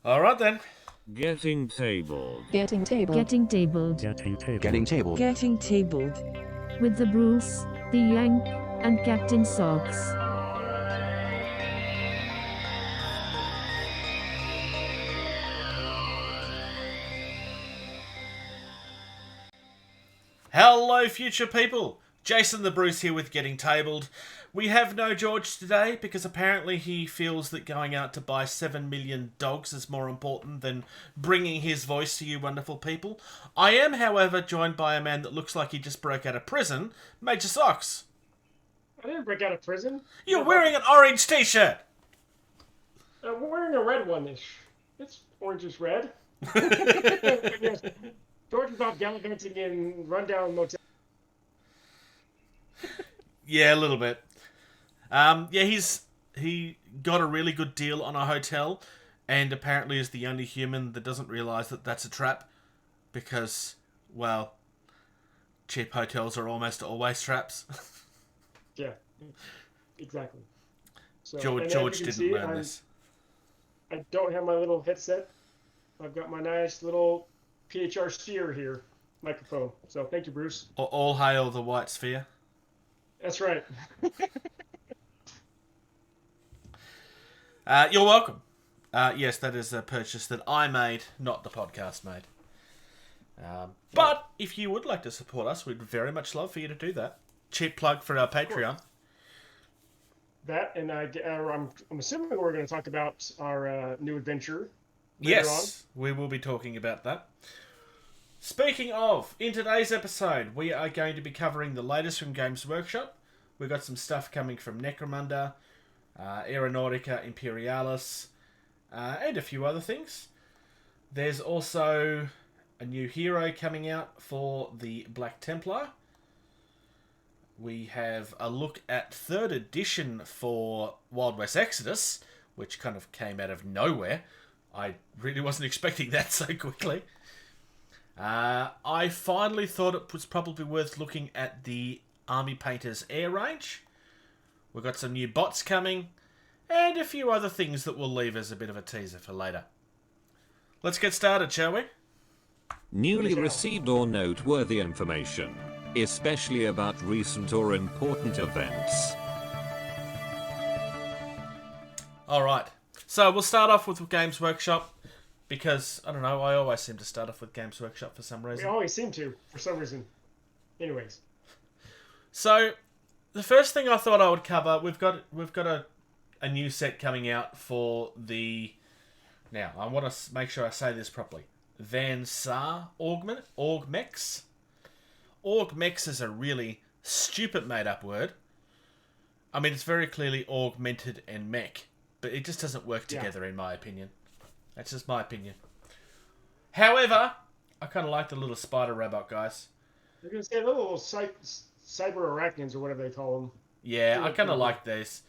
Alright then. Getting tabled. Getting tabled. Getting tabled. Getting tabled. Getting tabled. Getting tabled. With the Bruce, the Yank, and Captain Socks. Hello, future people. Jason the Bruce here with Getting Tabled. We have no George today because apparently he feels that going out to buy 7 million dogs is more important than bringing his voice to you wonderful people. I am, however, joined by a man that looks like he just broke out of prison, Major Socks. I didn't break out of prison. You're wearing an orange t-shirt. I'm wearing a red one. It's orange red. Yes. George was off gallivanting in rundown motel. Yeah, a little bit. He got a really good deal on a hotel, and apparently is the only human that doesn't realise that that's a trap, because, well, cheap hotels are almost always traps. Yeah, exactly. So, George didn't learn this. I don't have my little headset. I've got my nice little PHR Steer here microphone. So thank you, Bruce. All hail the white sphere. That's right. You're welcome. Yes, that is a purchase that I made, not the podcast made. But if you would like to support us, we'd very much love for you to do that. Cheap plug for our Patreon. That, and I'm assuming we're going to talk about our new adventure. Yes, we will be talking about that. Speaking of, in today's episode, we are going to be covering the latest from Games Workshop. We've got some stuff coming from Necromunda, Aeronautica Imperialis, and a few other things. There's also a new hero coming out for the Black Templar. We have a look at 3rd edition for Wild West Exodus, which kind of came out of nowhere. I really wasn't expecting that so quickly. I finally thought it was probably worth looking at the Army Painters Air range. We've got some new bots coming, and a few other things that we'll leave as a bit of a teaser for later. Let's get started, shall we? Newly received or noteworthy information, especially about recent or important events. Alright, so we'll start off with Games Workshop, because, I don't know, I always seem to start off with Games Workshop for some reason. We always seem to, for some reason. Anyways. So, the first thing I thought I would cover, we've got a new set coming out for the... Now, I want to make sure I say this properly. Van Saar Augmex. Augmex is a really stupid made-up word. I mean, it's very clearly augmented and mech, but it just doesn't work together in my opinion. That's just my opinion. However, I kind of like the little spider robot guys. You're going to say the little cyber arachnids or whatever they call them. Yeah, I kind of like these.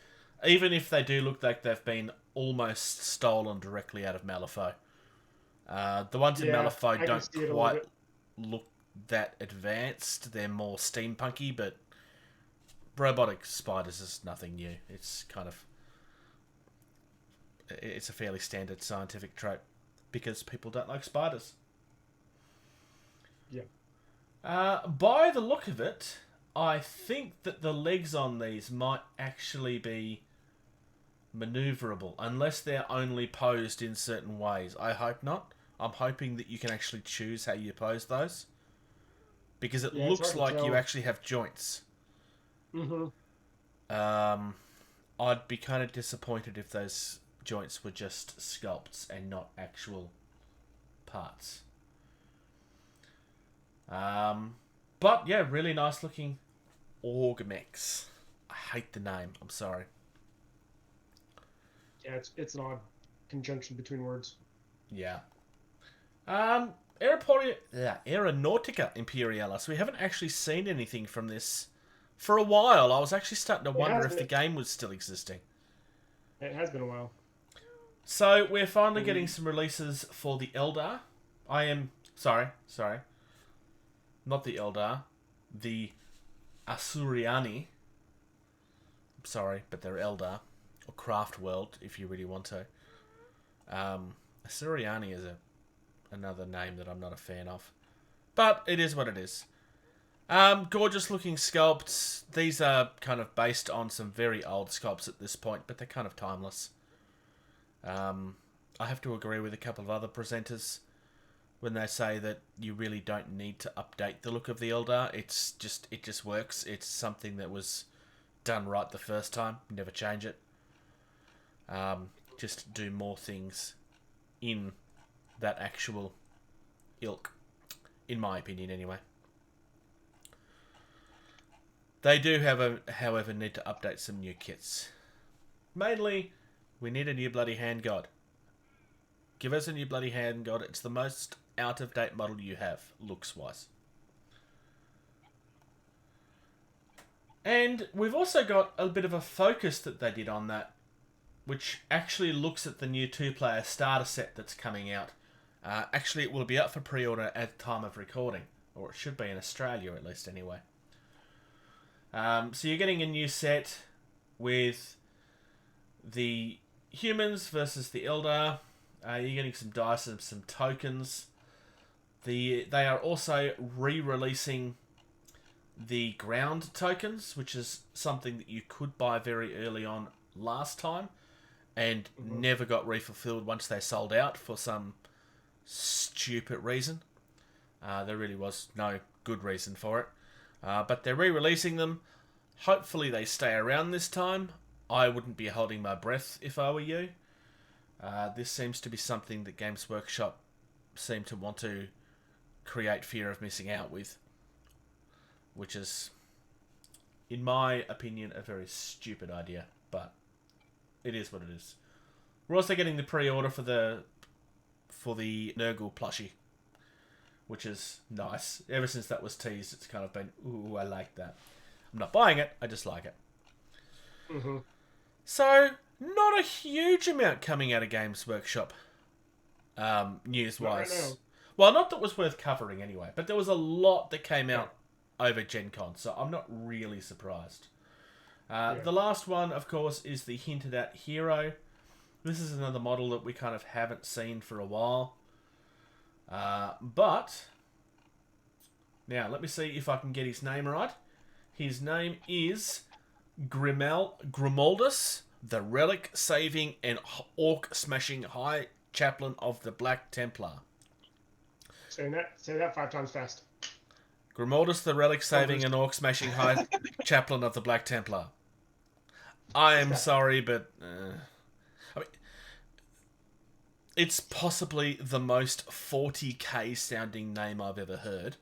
Even if they do look like they've been almost stolen directly out of Malifaux. The ones in Malifaux don't quite look that advanced. They're more steampunky, but robotic spiders is nothing new. It's kind of... It's a fairly standard scientific trope because people don't like spiders. Yeah. By the look of it, I think that the legs on these might actually be maneuverable, unless they're only posed in certain ways. I hope not. I'm hoping that you can actually choose how you pose those, because it looks like you actually have joints. Mm-hmm. I'd be kind of disappointed if those joints were just sculpts and not actual parts. But yeah, really nice looking Augmex. I hate the name. I'm sorry. Yeah, it's an odd conjunction between words. Yeah. Aeronautica Imperialis. We haven't actually seen anything from this for a while. I was actually starting to wonder if the game was still existing. It has been a while. So we're finally getting some releases for the Eldar. Sorry. Not the Eldar. The Asuriani. I'm sorry, but they're Eldar. Or Craft World, if you really want to. Suriani is another name that I'm not a fan of. But it is what it is. Gorgeous looking sculpts. These are kind of based on some very old sculpts at this point, but they're kind of timeless. I have to agree with a couple of other presenters when they say that you really don't need to update the look of the Eldar. It just works. It's something that was done right the first time. Never change it. Just do more things in that actual ilk, in my opinion anyway. They do, however, need to update some new kits. Mainly, we need a new bloody hand god. Give us a new bloody hand god. It's the most out-of-date model you have, looks-wise. And we've also got a bit of a focus that they did on that, which actually looks at the new 2-player starter set that's coming out. Actually, it will be up for pre-order at the time of recording, or it should be in Australia at least anyway. So you're getting a new set with the humans versus the Eldar. You're getting some dice and some tokens. They are also re-releasing the ground tokens, which is something that you could buy very early on last time and never got refulfilled once they sold out for some stupid reason. There really was no good reason for it. But they're re-releasing them. Hopefully they stay around this time. I wouldn't be holding my breath if I were you. This seems to be something that Games Workshop seem to want to create fear of missing out with. Which is, in my opinion, a very stupid idea. But it is what it is. We're also getting the pre-order for the Nurgle plushie, which is nice. Ever since that was teased, it's kind of been, ooh, I like that. I'm not buying it, I just like it. Mm-hmm. So, not a huge amount coming out of Games Workshop, news-wise. Not right now. Well, not that was worth covering anyway, but there was a lot that came out over Gen Con, so I'm not really surprised. The last one, of course, is the hinted at Hero. This is another model that we kind of haven't seen for a while. But now let me see if I can get his name right. His name is Grimoldus, the relic-saving and orc-smashing High Chaplain of the Black Templar. Say that 5 times fast. Grimoldus, the relic-saving and orc-smashing High Chaplain of the Black Templar. I am sorry, but I mean, it's possibly the most 40k sounding name I've ever heard.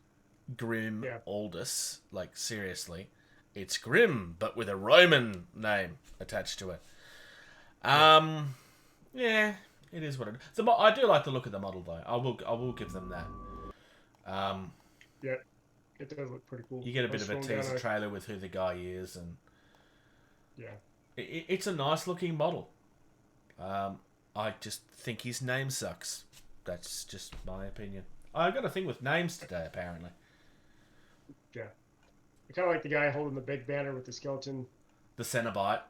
Grim Aldous. Like, seriously. It's Grim, but with a Roman name attached to it. Yeah, it is what it is. I do like the look of the model, though. I will give them that. Yeah, it does look pretty cool. You get a bit of a teaser trailer with who the guy is, and it's a nice looking model. I just think his name sucks. That's just my opinion. I got a thing with names today, apparently. Yeah. I kind of like the guy holding the big banner with the skeleton. The Cenobite.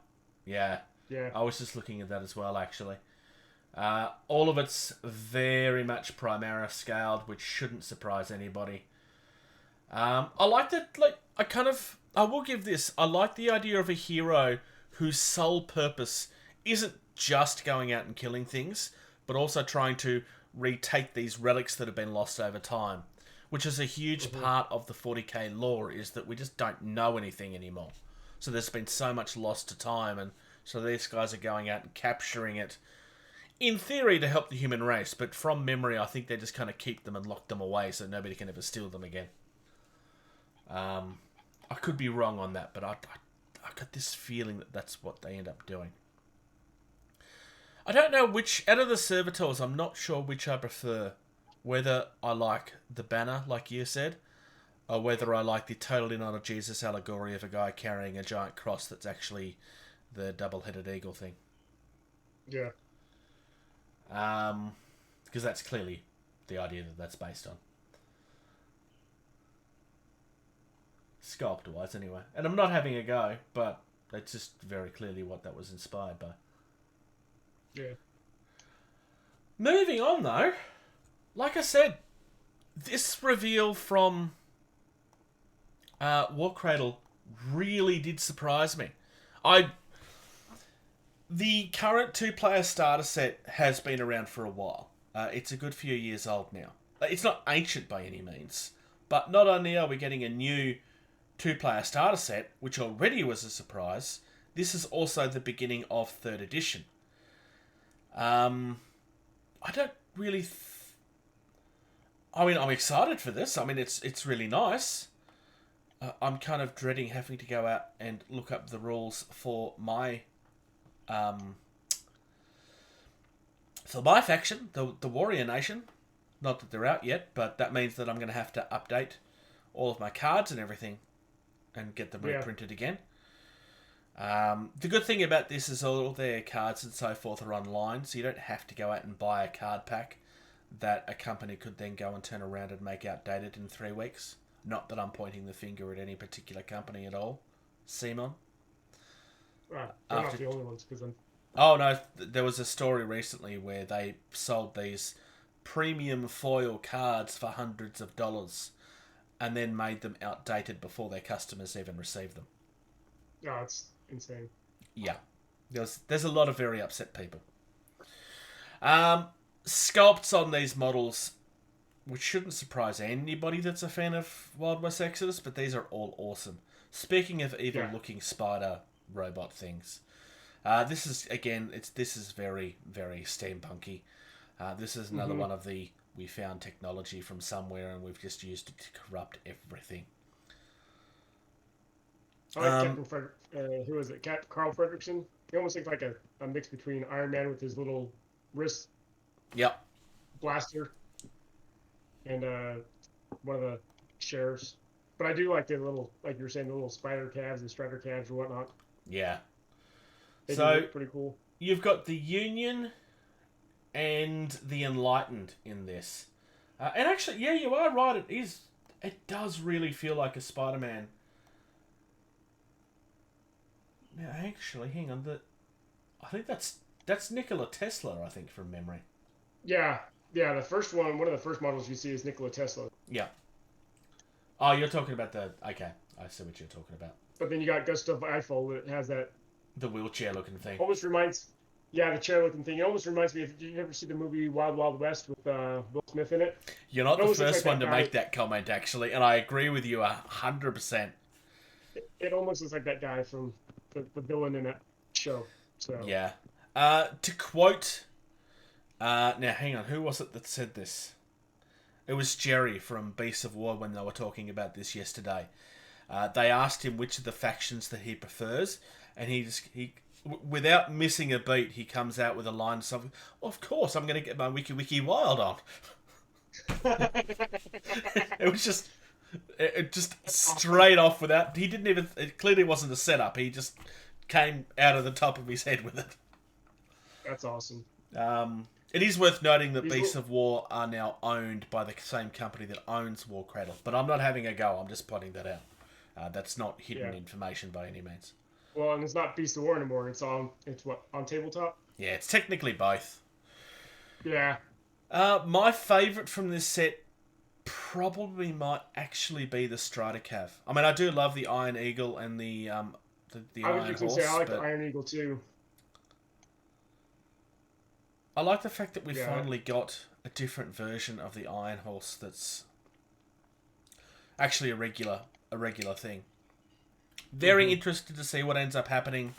Yeah. Yeah. I was just looking at that as well, actually. All of it's very much Primaris scaled, which shouldn't surprise anybody. I like that, I will give this, I like the idea of a hero whose sole purpose isn't just going out and killing things, but also trying to retake these relics that have been lost over time, which is a huge part of the 40k lore, is that we just don't know anything anymore. So there's been so much lost to time, and so these guys are going out and capturing it, in theory, to help the human race, but from memory, I think they just kind of keep them and lock them away so nobody can ever steal them again. I could be wrong on that, but I got this feeling that that's what they end up doing. I don't know which, out of the servitors, I'm not sure which I prefer. Whether I like the banner, like you said, or whether I like the totally not a Jesus allegory of a guy carrying a giant cross that's actually the double-headed eagle thing. Yeah. Because that's clearly the idea that that's based on. Sculpt-wise, anyway. And I'm not having a go, but that's just very clearly what that was inspired by. Yeah. Moving on, though. Like I said, this reveal from War Cradle really did surprise me. The current 2-player starter set has been around for a while. It's a good few years old now. It's not ancient by any means, but not only are we getting a new 2-player starter set, which already was a surprise, this is also the beginning of 3rd edition. I don't really... I'm excited for this. I mean, it's really nice. I'm kind of dreading having to go out and look up the rules for my faction, the Warrior Nation. Not that they're out yet, but that means that I'm going to have to update all of my cards and everything and get them reprinted again. The good thing about this is all their cards and so forth are online, so you don't have to go out and buy a card pack that a company could then go and turn around and make outdated in 3 weeks. Not that I'm pointing the finger at any particular company at all. Simon? Right, they're not the only ones, because I'm... Oh, no, there was a story recently where they sold these premium foil cards for hundreds of dollars and then made them outdated before their customers even received them. Oh, it's insane. Yeah. There's a lot of very upset people. Sculpts on these models, which shouldn't surprise anybody that's a fan of Wild West Exodus, but these are all awesome. Speaking of evil-looking spider robot things, this is very, very steampunky. This is another one of the we found technology from somewhere and we've just used it to corrupt everything. I like Captain who is it? Carl Fredrickson. He almost looks like a mix between Iron Man with his little wrist blaster and one of the sheriffs. But I do like the little, like you were saying, the little spider calves and strider calves and whatnot. Yeah. They so do look pretty cool. You've got the Union and the Enlightened in this. And actually, yeah, you are right. It does really feel like a Spider-Man. Now, actually, hang on. I think that's Nikola Tesla, I think, from memory. Yeah, the first one of the first models you see is Nikola Tesla. Yeah. Oh, you're talking about okay, I see what you're talking about. But then you got Gustav Eiffel that has the wheelchair-looking thing. Almost reminds... Yeah, the chair-looking thing. It almost reminds me of... Did you ever see the movie Wild Wild West with Will Smith in it? You're not the first one to make that comment, actually, and I agree with you 100%. It almost looks like that guy from the villain in that show. So yeah. To quote... now, hang on. Who was it that said this? It was Jerry from Beasts of War when they were talking about this yesterday. They asked him which of the factions that he prefers, and he without missing a beat, he comes out with a line of something. Of course, I'm going to get my Wiki Wild on. It was just straight off without. He didn't even. It clearly wasn't a setup. He just came out of the top of his head with it. That's awesome. It is worth noting that Beasts of War are now owned by the same company that owns War Cradle. But I'm not having a go. I'm just pointing that out. That's not hidden information by any means. Well, and it's not Beast of War anymore. It's on tabletop? Yeah, it's technically both. Yeah. My favourite from this set probably might actually be the Strider Cav. I mean, I do love the Iron Eagle and the Iron Horse. I was just going to say, I like the Iron Eagle too. I like the fact that we finally got a different version of the Iron Horse that's actually a regular thing. Very interested to see what ends up happening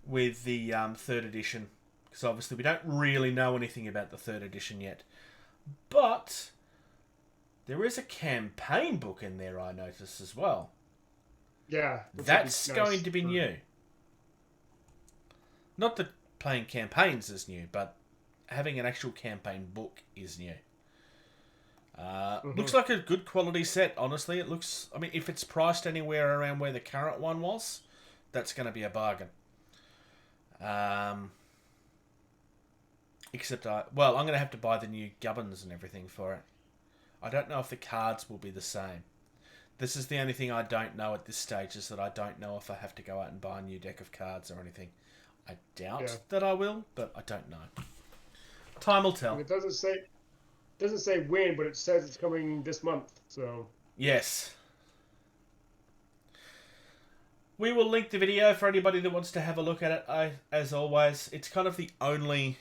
with the 3rd edition, because obviously we don't really know anything about the 3rd edition yet. But there is a campaign book in there, I noticed as well. Yeah. That's going to be new. Not that playing campaigns is new, but having an actual campaign book is new. Looks like a good quality set, honestly. It looks... I mean, if it's priced anywhere around where the current one was, that's going to be a bargain. Except I'm going to have to buy the new gubbins and everything for it. I don't know if the cards will be the same. This is the only thing I don't know at this stage, is that I don't know if I have to go out and buy a new deck of cards or anything. I doubt that I will, but I don't know. time will tell. And it doesn't say when, but it says it's coming this month. So yes. We will link the video for anybody that wants to have a look at it. As always, it's kind of the only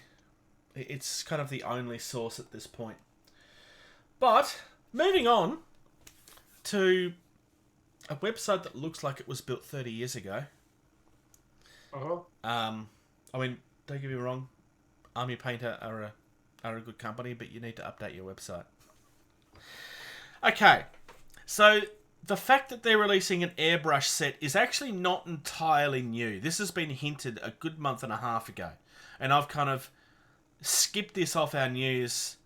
source at this point. But moving on to a website that looks like it was built 30 years ago. I mean, don't get me wrong, Army Painter are a good company, but you need to update your website. Okay, so the fact that they're releasing an airbrush set is actually not entirely new. This has been hinted a good month and a half ago. And I've kind of skipped this off our news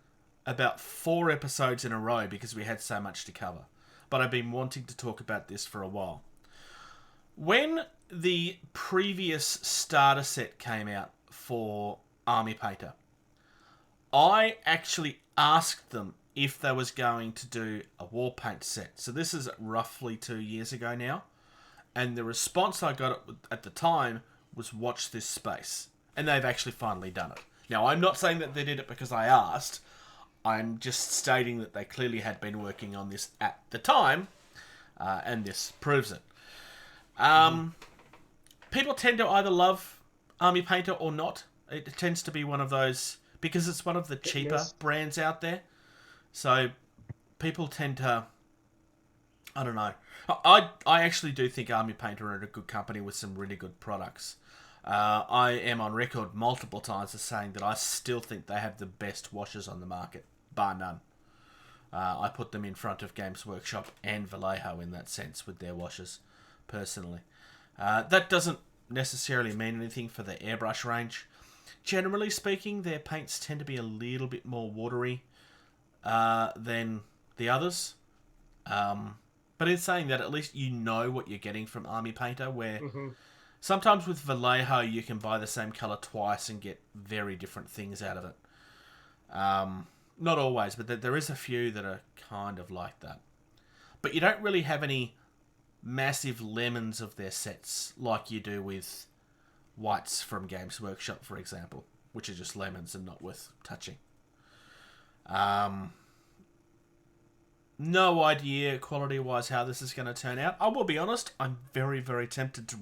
about 4 episodes in a row because we had so much to cover. But I've been wanting to talk about this for a while. When the previous starter set came out for Army Painter, I actually asked them if they was going to do a war paint set. So this is roughly 2 years ago now. And the response I got at the time was watch this space. And they've actually finally done it. Now, I'm not saying that they did it because I asked. I'm just stating that they clearly had been working on this at the time. And this proves it. People tend to either love Army Painter or not. It tends to be one of those, because it's one of the cheaper brands out there. So people tend to, I don't know. I actually do think Army Painter are a good company with some really good products. I am on record multiple times as saying that I still think they have the best washers on the market, bar none. I put them in front of Games Workshop and Vallejo in that sense with their washers, personally. That doesn't necessarily mean anything for the airbrush range. Generally speaking, their paints tend to be a little bit more watery than the others. But in saying that, at least you know what you're getting from Army Painter, where sometimes with Vallejo you can buy the same colour twice and get very different things out of it. Not always, but there is a few that are kind of like that. But you don't really have any massive lemons of their sets like you do with whites from Games Workshop, for example, which are just lemons and not worth touching. No idea quality-wise how this is going to turn out. I will be honest, I'm very, very tempted to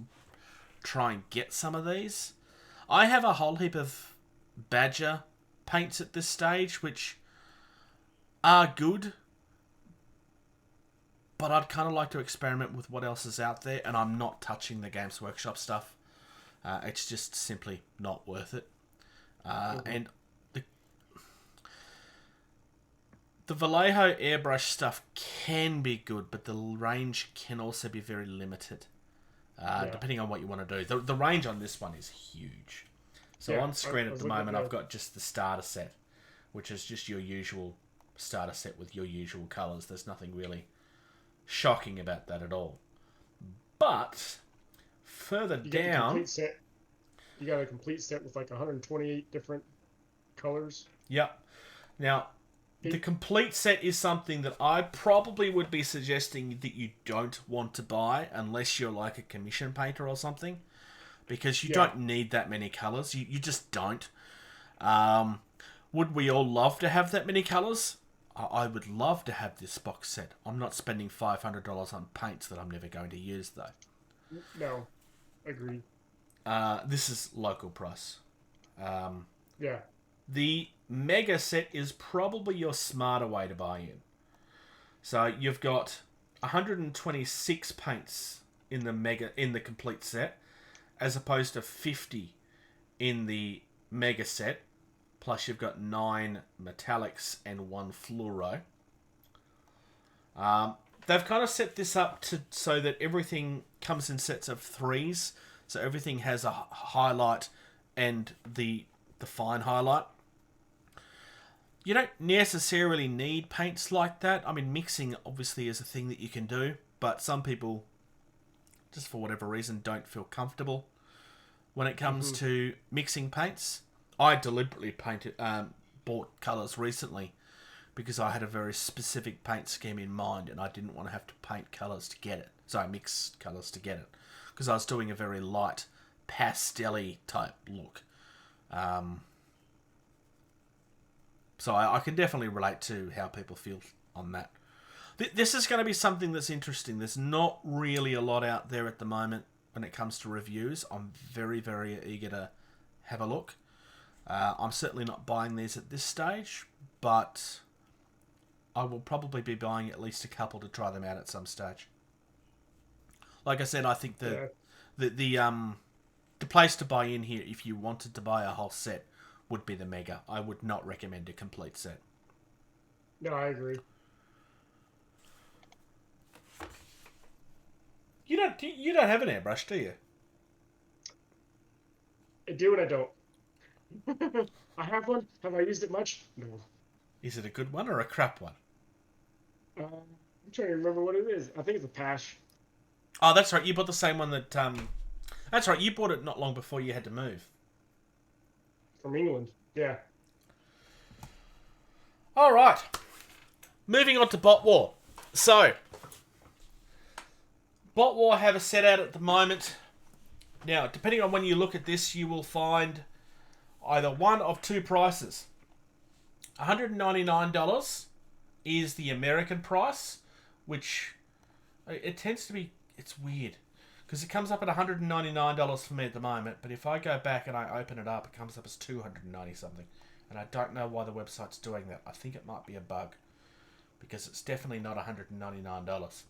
try and get some of these. I have a whole heap of Badger paints at this stage, which are good, but I'd kind of like to experiment with what else is out there, and I'm not touching the Games Workshop stuff. It's just simply not worth it. And the Vallejo airbrush stuff can be good, but the range can also be very limited, depending on what you want to do. The range on this one is huge. So on screen at the moment, I've got just the starter set, which is just your usual starter set with your usual colours. There's nothing really shocking about that at all. But further down, you got a complete set with like 128 different colors. Yep. Now, the complete set is something that I probably would be suggesting that you don't want to buy unless you're like a commission painter or something, because you don't need that many colours. You just don't. Would we all love to have that many colours? I would love to have this box set. I'm not spending $500 on paints that I'm never going to use, though. No, agreed. This is local price. Yeah. The mega set is probably your smarter way to buy in. So you've got 126 paints in the complete set, as opposed to 50 in the mega set. Plus you've got 9 metallics and 1 fluoro. They've kind of set this up so that everything comes in sets of 3s. So everything has a highlight and the fine highlight. You don't necessarily need paints like that. I mean, mixing obviously is a thing that you can do, but some people, just for whatever reason, don't feel comfortable when it comes to mixing paints. I deliberately bought colours recently because I had a very specific paint scheme in mind and I didn't want to have to paint colours to get it. So I mixed colours to get it because I was doing a very light pastel-y type look. So I can definitely relate to how people feel on that. This is going to be something that's interesting. There's not really a lot out there at the moment when it comes to reviews. I'm very, very eager to have a look. I'm certainly not buying these at this stage, but I will probably be buying at least a couple to try them out at some stage. Like I said, I think the place to buy in here, if you wanted to buy a whole set, would be the Mega. I would not recommend a complete set. No, I agree. You don't have an airbrush, do you? I do and I don't. I have one. Have I used it much? No. Is it a good one or a crap one? I'm trying to remember what it is. I think it's a Pash. Oh, that's right. You bought the same one that... That's right. You bought it not long before you had to move. From England. Yeah. All right. Moving on to Bot War. So, Bot War have a set out at the moment. Now, depending on when you look at this, you will find either one of two prices. $199 is the American price, which it tends to be... It's weird, because it comes up at $199 for me at the moment, but if I go back and I open it up, it comes up as $290 something. And I don't know why the website's doing that. I think it might be a bug, because it's definitely not $199.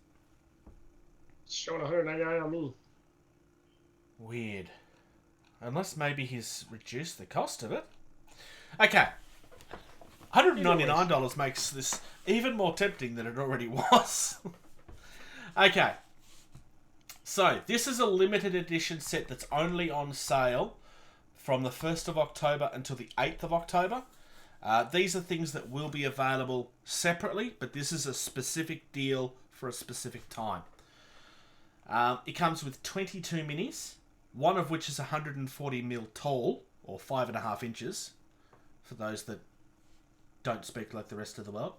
It's showing $199 on me. Weird. Unless maybe he's reduced the cost of it. Okay. $199 makes this even more tempting than it already was. Okay. So, this is a limited edition set that's only on sale from the 1st of October until the 8th of October. These are things that will be available separately, but this is a specific deal for a specific time. It comes with 22 minis, one of which is 140mm tall, or 5.5 inches, for those that don't speak like the rest of the world.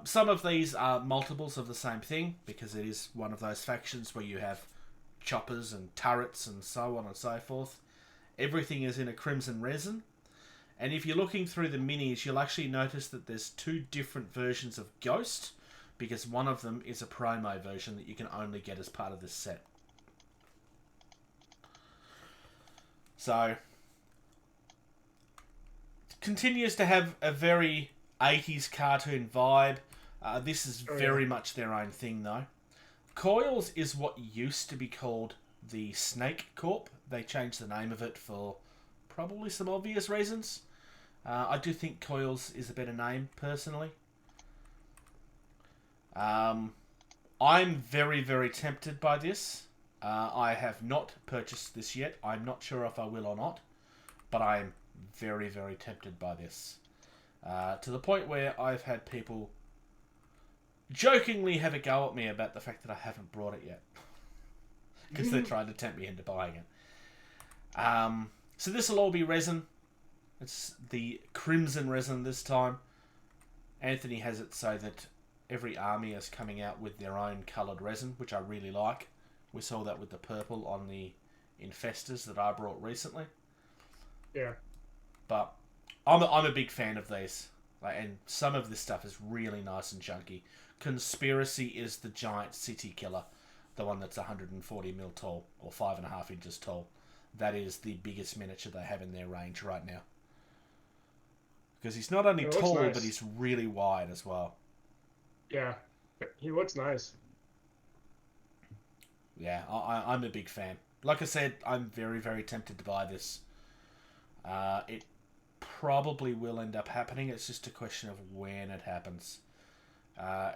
Some of these are multiples of the same thing, because it is one of those factions where you have choppers and turrets and so on and so forth. Everything is in a crimson resin. And if you're looking through the minis, you'll actually notice that there's two different versions of Ghost, because one of them is a promo version that you can only get as part of this set. So, continues to have a very 80s cartoon vibe. This is very much their own thing, though. Coils is what used to be called the Snake Corp. They changed the name of it for probably some obvious reasons. I do think Coils is a better name, personally. I'm very, very tempted by this. I have not purchased this yet. I'm not sure if I will or not. But I am very, very tempted by this. To the point where I've had people jokingly have a go at me about the fact that I haven't brought it yet. Because they're trying to tempt me into buying it. So this will all be resin. It's the crimson resin this time. Anthony has it so that every army is coming out with their own coloured resin, which I really like. We saw that with the purple on the Infestors that I brought recently. Yeah. But I'm a big fan of these. And some of this stuff is really nice and chunky. Conspiracy is the giant city killer. The one that's 140mm tall, or 5.5 inches tall. That is the biggest miniature they have in their range right now. Because he's not only tall, nice, but he's really wide as well. Yeah, he looks nice. Yeah, I'm a big fan. Like I said, I'm very, very tempted to buy this. It probably will end up happening. It's just a question of when it happens.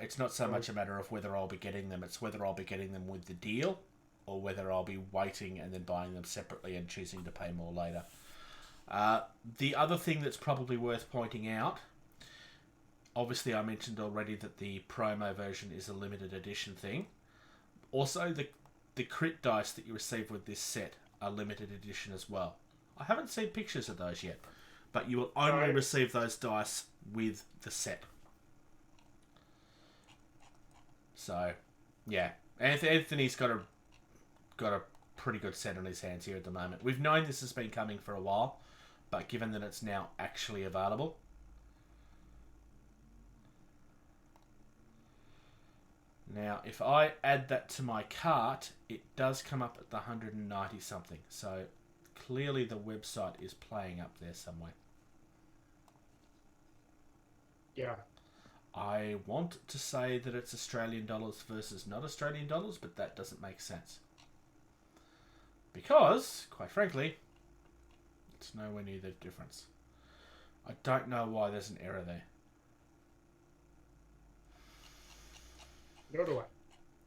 It's not so much a matter of whether I'll be getting them. It's whether I'll be getting them with the deal, or whether I'll be waiting and then buying them separately and choosing to pay more later. The other thing that's probably worth pointing out, obviously I mentioned already that the promo version is a limited edition thing. Also, the crit dice that you receive with this set are limited edition as well. I haven't seen pictures of those yet, but you will only receive those dice with the set. So, yeah, Anthony's got a pretty good set on his hands here at the moment. We've known this has been coming for a while, but given that it's now actually available. Now, if I add that to my cart, it does come up at the 190 something. So clearly the website is playing up there somewhere. Yeah. I want to say that it's Australian dollars versus not Australian dollars, but that doesn't make sense. Because, quite frankly, it's nowhere near the difference. I don't know why there's an error there. Nor do I.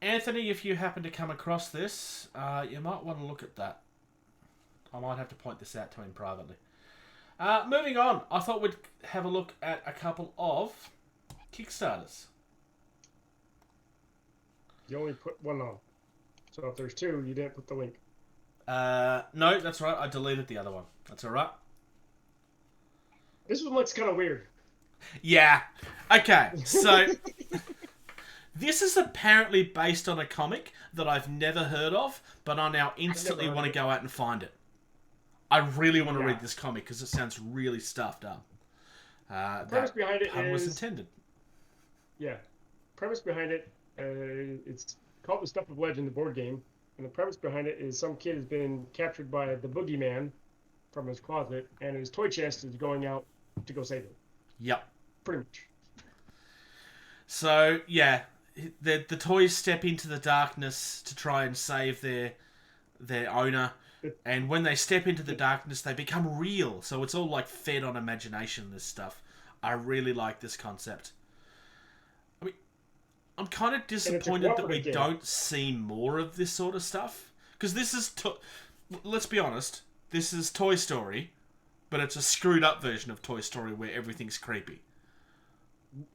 Anthony, if you happen to come across this, you might want to look at that. I might have to point this out to him privately. Moving on, I thought we'd have a look at a couple of Kickstarters. You only put one on. So if there's two, you didn't put the link. No, that's right. I deleted the other one. That's all right. This one looks kind of weird. Yeah. Okay, so this is apparently based on a comic that I've never heard of, but I now instantly want to go out and find it. I really want to read this comic because it sounds really stuffed up. The premise behind it was intended. Yeah. Premise behind it, it's called The Stuff of Legend, the board game. And the premise behind it is some kid has been captured by the boogeyman from his closet, and his toy chest is going out to go save him. Yep. Pretty much. So, yeah, the toys step into the darkness to try and save their owner. And when they step into the darkness, they become real. So it's all like fed on imagination, this stuff. I really like this concept. I mean, I'm kind of disappointed that we don't see more of this sort of stuff. Because this is, let's be honest, this is Toy Story, but it's a screwed up version of Toy Story where everything's creepy.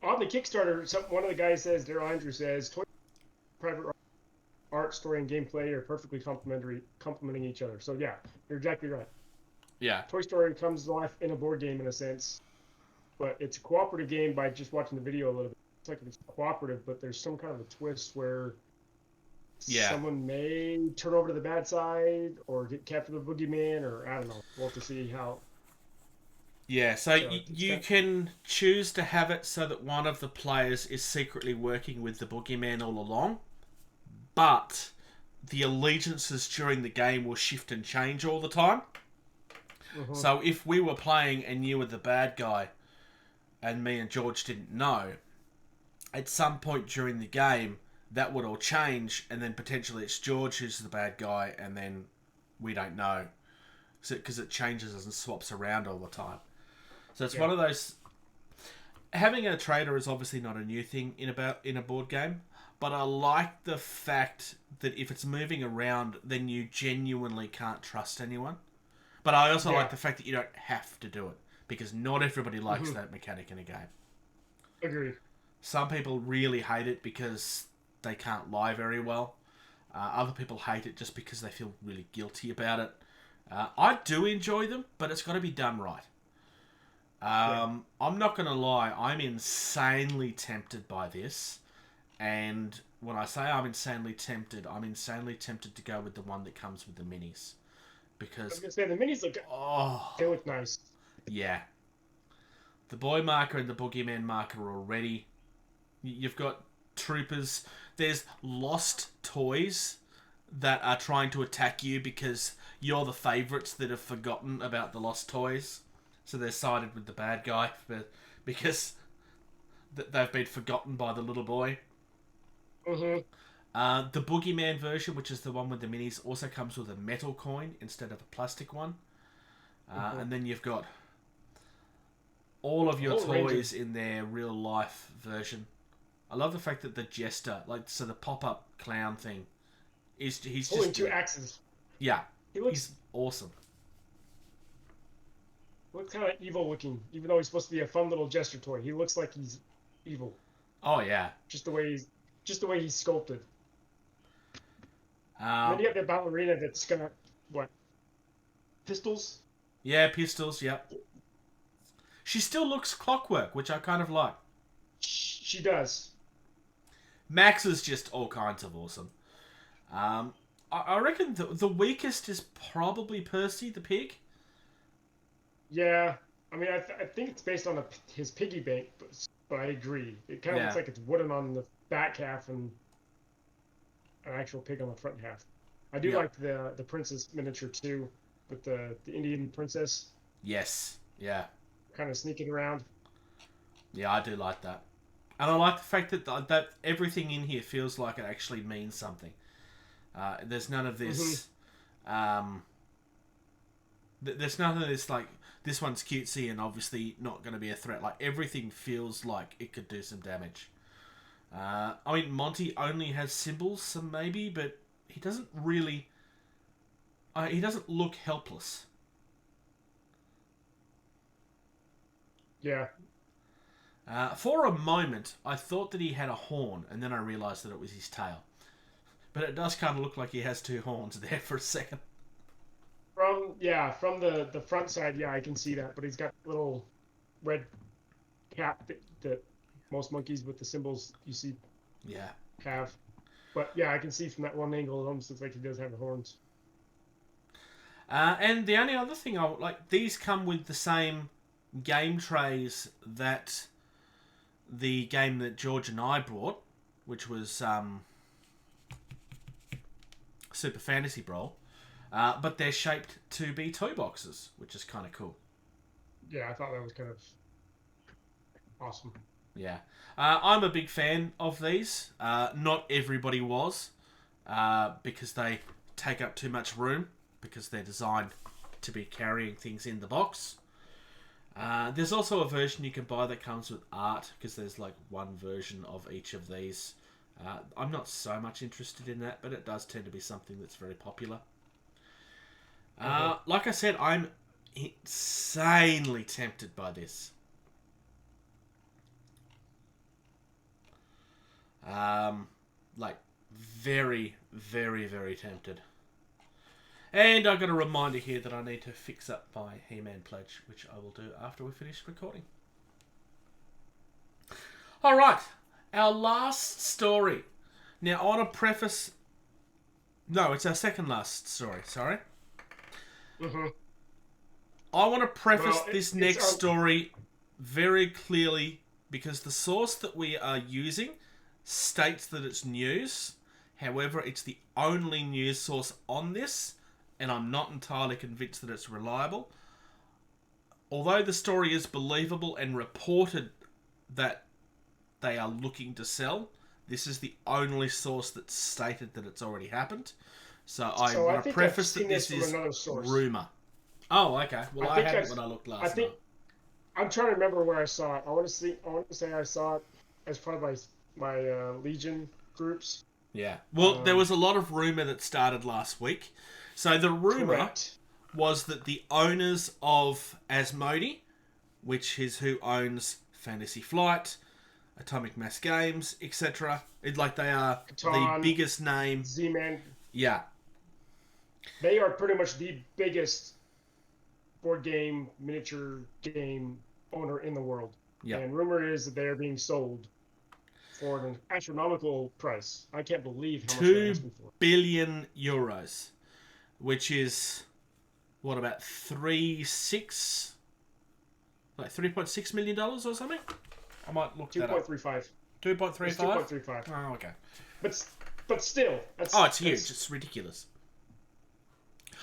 On the Kickstarter, one of the guys says, Daryl Andrews says, Toy private art, story, and gameplay are perfectly complementing each other. So yeah, you're exactly right. Yeah. Toy Story comes to life in a board game in a sense, but it's a cooperative game by just watching the video a little bit. It's like it's cooperative, but there's some kind of a twist where someone may turn over to the bad side or get captured the boogeyman, or I don't know. We'll have to see how. Yeah, so you can choose to have it so that one of the players is secretly working with the boogeyman all along, but the allegiances during the game will shift and change all the time. Mm-hmm. So if we were playing and you were the bad guy and me and George didn't know, at some point during the game, that would all change, and then potentially it's George who's the bad guy, and then we don't know. Because it changes and swaps around all the time. So it's one of those... Having a trader is obviously not a new thing in a board game, but I like the fact that if it's moving around, then you genuinely can't trust anyone. But I also like the fact that you don't have to do it, because not everybody likes that mechanic in a game. Agree. Some people really hate it because they can't lie very well. Other people hate it just because they feel really guilty about it. I do enjoy them, but it's got to be done right. I'm not going to lie, I'm insanely tempted by this. And when I say I'm insanely tempted to go with the one that comes with the minis. Because... I was going to say, the minis look... they look nice. Yeah. The boy marker and the boogeyman marker are already... You've got troopers. There's lost toys that are trying to attack you because you're the favourites that have forgotten about the lost toys. So they're sided with the bad guy because they've been forgotten by the little boy. Mm-hmm. The boogeyman version, which is the one with the minis, also comes with a metal coin instead of a plastic one. And then you've got all of your toys in their real life version. I love the fact that the jester, the pop-up clown thing, he's holding just 2 axes. Yeah, he's awesome. Looks kind of evil looking, even though he's supposed to be a fun little jester toy. He looks like he's evil. Oh yeah, just the way he's sculpted. And then you have the ballerina that's got pistols. Yeah, pistols. Yep. She still looks clockwork, which I kind of like. She does. Max is just all kinds of awesome. I reckon the weakest is probably Percy the pig. Yeah, I mean, I think it's based on his piggy bank, but I agree. It kind of looks like it's wooden on the back half and an actual pig on the front half. I do like the princess miniature too, with the Indian princess. Yes. Yeah. Kind of sneaking around. Yeah, I do like that. And I like the fact that everything in here feels like it actually means something. There's none of this... there's none of this, like, this one's cutesy and obviously not going to be a threat. Like, everything feels like it could do some damage. I mean, Monty only has symbols, so maybe, but he doesn't really... he doesn't look helpless. Yeah. For a moment, I thought that he had a horn, and then I realised that it was his tail. But it does kind of look like he has two horns there for a second. From the front side, yeah, I can see that. But he's got little red cap that most monkeys with the symbols you see have. But yeah, I can see from that one angle, it almost looks like he does have the horns. And the only other thing these come with the same game trays that the game that George and I brought, which was Super Fantasy Brawl, but they're shaped to be toy boxes, which is kind of cool. Yeah, I thought that was kind of awesome. Yeah. I'm a big fan of these. Not everybody was, because they take up too much room, because they're designed to be carrying things in the box. There's also a version you can buy that comes with art, because there's like one version of each of these. I'm not so much interested in that, but it does tend to be something that's very popular. Like I said, I'm insanely tempted by this. Like, very, very, very tempted. And I've got a reminder here that I need to fix up my He-Man pledge, which I will do after we finish recording. Alright, our last story. Now, I want to preface... No, it's our second last story, sorry. Mm-hmm. I want to preface this next story very clearly, because the source that we are using states that it's news. However, it's the only news source on this, and I'm not entirely convinced that it's reliable. Although the story is believable and reported that they are looking to sell, this is the only source that stated that it's already happened. So I want to preface that this is rumour. Oh, okay. Well, I had it when I looked last night. I'm trying to remember where I saw it. I want to say I saw it as part of my Legion groups. Yeah. Well, there was a lot of rumour that started last week. So the rumour was that the owners of Asmodee, which is who owns Fantasy Flight, Atomic Mass Games, etc., they are the biggest name. Z-Man. Yeah. They are pretty much the biggest board game, miniature game owner in the world. Yeah. And rumor is that they are being sold for an astronomical price. I can't believe how much they're asking for. 2 billion euros, which is what, about $3.6 million or something? I might look that up. 2.35. 2.35? 2.35. Oh, okay. But still, it's huge. It's ridiculous.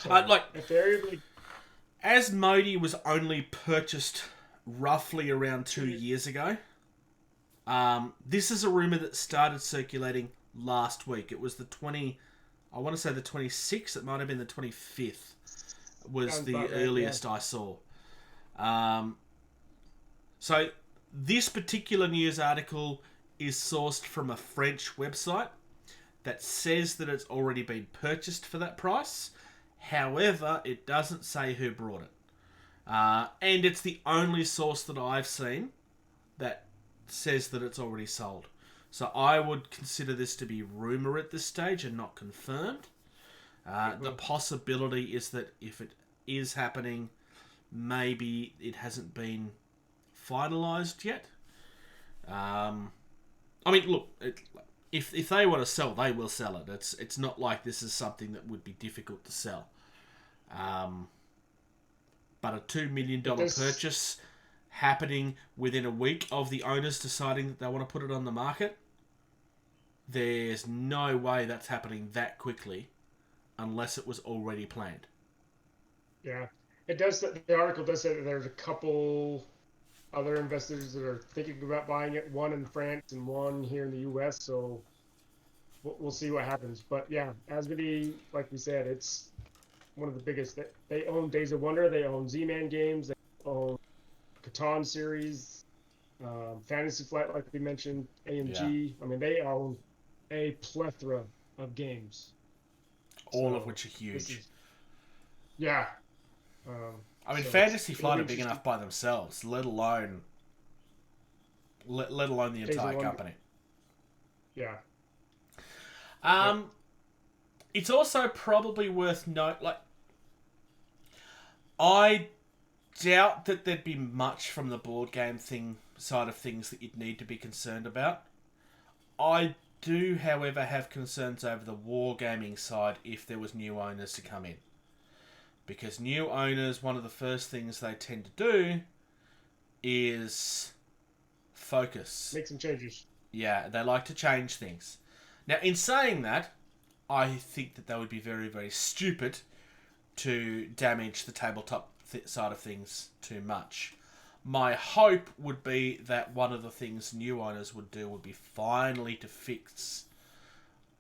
So, Asmodee was only purchased roughly around 2 years ago. This is a rumor that started circulating last week. It was the 26th. It might have been the 25th was the earliest I saw. So this particular news article is sourced from a French website that says that it's already been purchased for that price. However, it doesn't say who brought it. And it's the only source that I've seen that says that it's already sold. So I would consider this to be rumour at this stage and not confirmed. The possibility is that if it is happening, maybe it hasn't been finalised yet. I mean, look, if they want to sell, they will sell it. It's not like this is something that would be difficult to sell. But a $2 million purchase happening within a week of the owners deciding that they want to put it on the market, there's no way that's happening that quickly unless it was already planned. Yeah. It does. The article does say that there's a couple other investors that are thinking about buying it, one in France and one here in the U.S., so we'll see what happens. But yeah, Asmodee, like we said, it's one of the biggest. They own Days of Wonder, they own Z-Man games, they own Catan series, Fantasy Flight, like we mentioned, AMG. Yeah. I mean, they own a plethora of games. All of which are huge. Yeah. I mean, Fantasy Flight are big enough by themselves, let alone the entire company. Yeah. It's also probably worth note, like, I doubt that there'd be much from the board game side of things that you'd need to be concerned about. I do, however, have concerns over the wargaming side if there was new owners to come in. Because new owners, one of the first things they tend to do is focus. Make some changes. Yeah, they like to change things. Now, in saying that, I think that they would be very, very stupid to damage the tabletop side of things too much. My hope would be that one of the things new owners would do would be finally to fix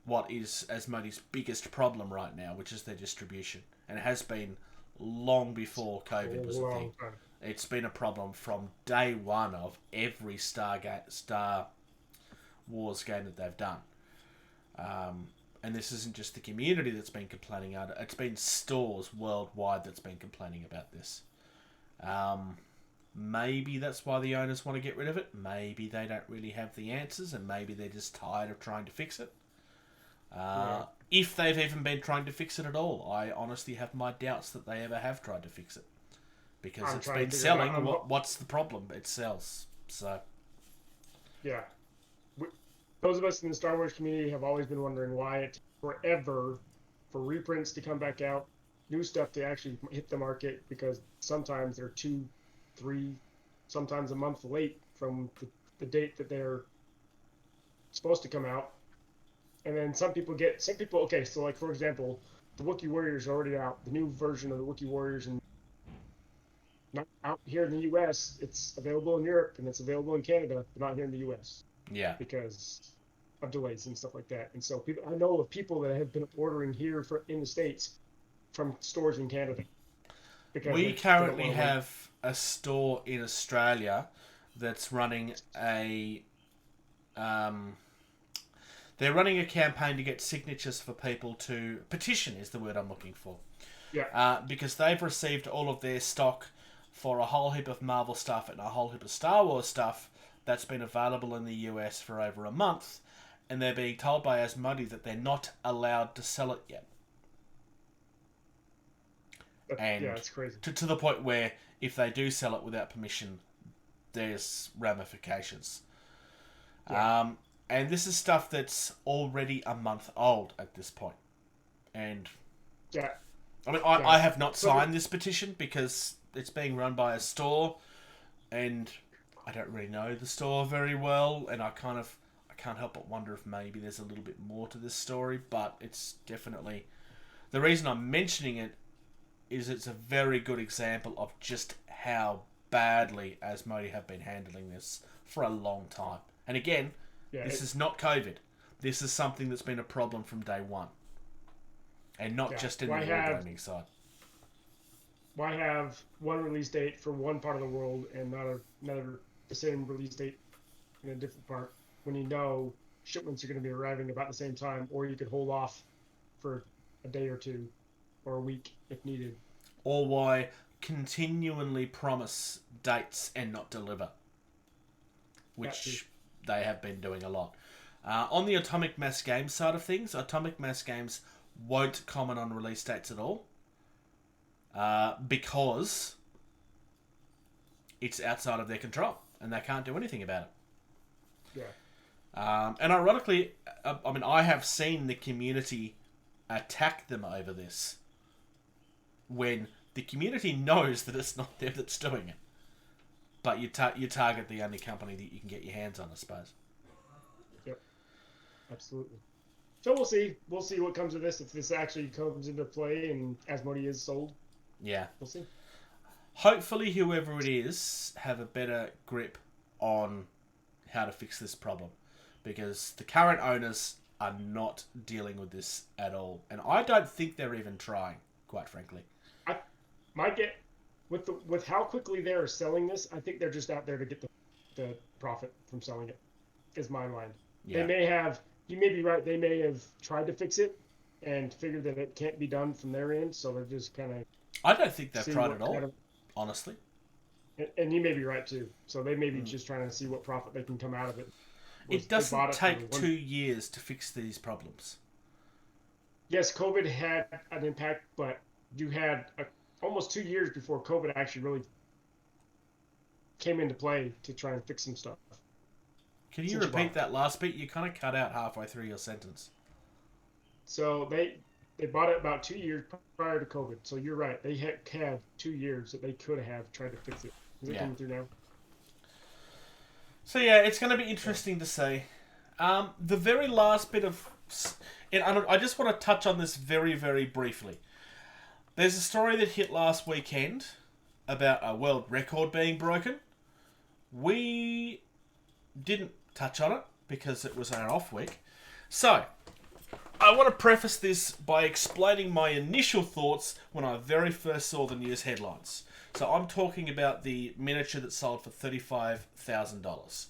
what is Asmodee's biggest problem right now, which is their distribution. And it has been long before COVID was a thing. It's been a problem from day one of every Star Wars game that they've done. And this isn't just the community that's been complaining about it. It's been stores worldwide that's been complaining about this. Maybe that's why the owners want to get rid of it. Maybe they don't really have the answers, and maybe they're just tired of trying to fix it. If they've even been trying to fix it at all. I honestly have my doubts that they ever have tried to fix it. Because it's been selling. What's the problem? It sells. So. Yeah. Those of us in the Star Wars community have always been wondering why it takes forever for reprints to come back out, new stuff to actually hit the market, because sometimes they're 2, 3, sometimes a month late from the date that they're supposed to come out. And then some people, okay, so like, for example, the Wookiee Warriors are already out, the new version of the Wookiee Warriors, and not out here in the U.S., it's available in Europe, and it's available in Canada, but not here in the U.S. Yeah. Because of delays and stuff like that. And so I know of people that have been ordering here in the States from stores in Canada. We currently have a store in Australia that's running they're running a campaign to get signatures for people to... Petition is the word I'm looking for. Yeah. Because they've received all of their stock for a whole heap of Marvel stuff and a whole heap of Star Wars stuff that's been available in the US for over a month, and they're being told by Asmodee that they're not allowed to sell it yet. And yeah, it's crazy. To the point where if they do sell it without permission, there's ramifications. Yeah. And this is stuff that's already a month old at this point. And yeah, I mean, I have not signed this petition because it's being run by a store, and I don't really know the store very well, and I can't help but wonder if maybe there's a little bit more to this story, but it's definitely... The reason I'm mentioning it is it's a very good example of just how badly Asmodee have been handling this for a long time. And again, this is not COVID. This is something that's been a problem from day one. And not just in the wargaming side. Why have one release date for one part of the world and not the same release date in a different part, when you know shipments are going to be arriving about the same time, or you could hold off for a day or two or a week if needed? Or why continually promise dates and not deliver, which they have been doing a lot. On the Atomic Mass Games side of things, Atomic Mass Games won't comment on release dates at all, because it's outside of their control and they can't do anything about it. Yeah. And ironically, I mean, I have seen the community attack them over this when The community knows that it's not them that's doing it. But you target the only company that you can get your hands on, I suppose. Yep. Absolutely. So we'll see. We'll see what comes of this. If this actually comes into play and Asmodee is sold. Yeah. We'll see. Hopefully whoever it is have a better grip on how to fix this problem. Because the current owners are not dealing with this at all. And I don't think they're even trying, quite frankly. My get with how quickly they're selling this, I think they're just out there to get the profit from selling it, is my mind. Yeah. They may have, you may be right, they may have tried to fix it and figured that it can't be done from their end, so they're just kind of... I don't think they've tried at all, honestly. And you may be right too. So they may be just trying to see what profit they can come out of it. It doesn't take 2 years to fix these problems. Yes, COVID had an impact, but you had almost 2 years before COVID actually really came into play to try and fix some stuff. Can you repeat that last bit? You kind of cut out halfway through your sentence. So they bought it about 2 years prior to COVID. So you're right. They had 2 years that they could have tried to fix it. Is it coming through now? So yeah, it's going to be interesting to see. The very last bit of... I just want to touch on this very, very briefly. There's a story that hit last weekend about a world record being broken. We didn't touch on it because it was our off week. So, I want to preface this by explaining my initial thoughts when I very first saw the news headlines. So I'm talking about the miniature that sold for $35,000.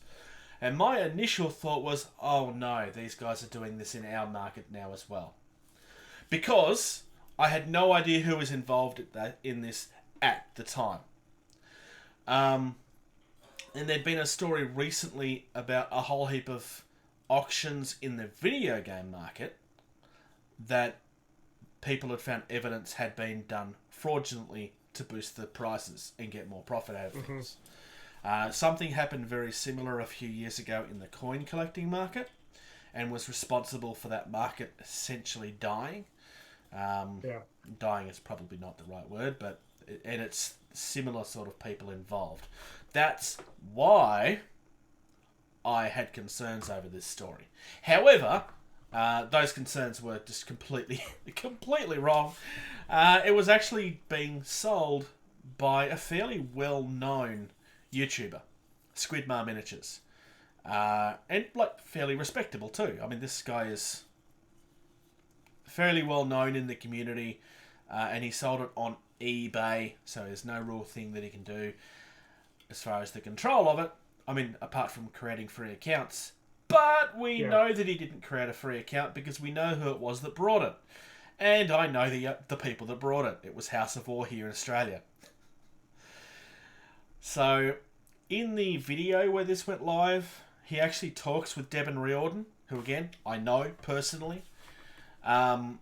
And my initial thought was, oh no, these guys are doing this in our market now as well. Because I had no idea who was involved in this at the time. And there'd been a story recently about a whole heap of auctions in the video game market that people had found evidence had been done fraudulently to boost the prices and get more profit out of things. Something happened very similar a few years ago in the coin collecting market and was responsible for that market essentially dying. Dying is probably not the right word, but it's similar sort of people involved. That's why I had concerns over this story. However, those concerns were just completely wrong. It was actually being sold by a fairly well-known YouTuber, Squidmar Miniatures, and like fairly respectable too. I mean, this guy is fairly well known in the community, and he sold it on eBay, so there's no real thing that he can do as far as the control of it. I mean, apart from creating free accounts. But we know that he didn't create a free account because we know who it was that brought it. And I know the people that brought it. It was House of War here in Australia. So, in the video where this went live, he actually talks with Devon Riordan, who again, I know personally. And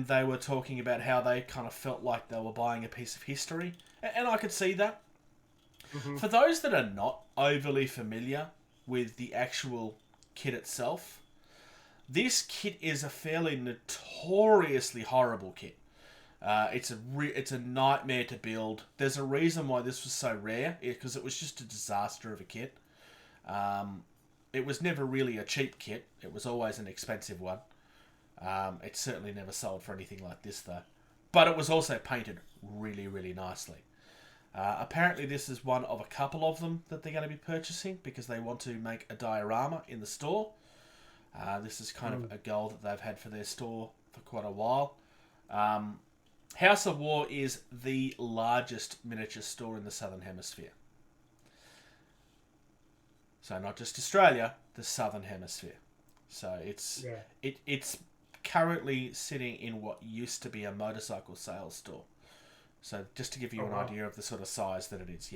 they were talking about how they kind of felt like they were buying a piece of history. And I could see that. Mm-hmm. For those that are not overly familiar with the actual kit itself, this kit is a fairly notoriously horrible kit. It's a nightmare to build. There's a reason why this was so rare, because it was just a disaster of a kit. It was never really a cheap kit. It was always an expensive one. It certainly never sold for anything like this, though. But it was also painted really, really nicely. Apparently this is one of a couple of them that they're going to be purchasing because they want to make a diorama in the store. This is kind of a goal that they've had for their store for quite a while. House of War is the largest miniature store in the Southern Hemisphere. So not just Australia, the Southern Hemisphere. So it's currently sitting in what used to be a motorcycle sales store. So just to give you an idea of the sort of size that it is,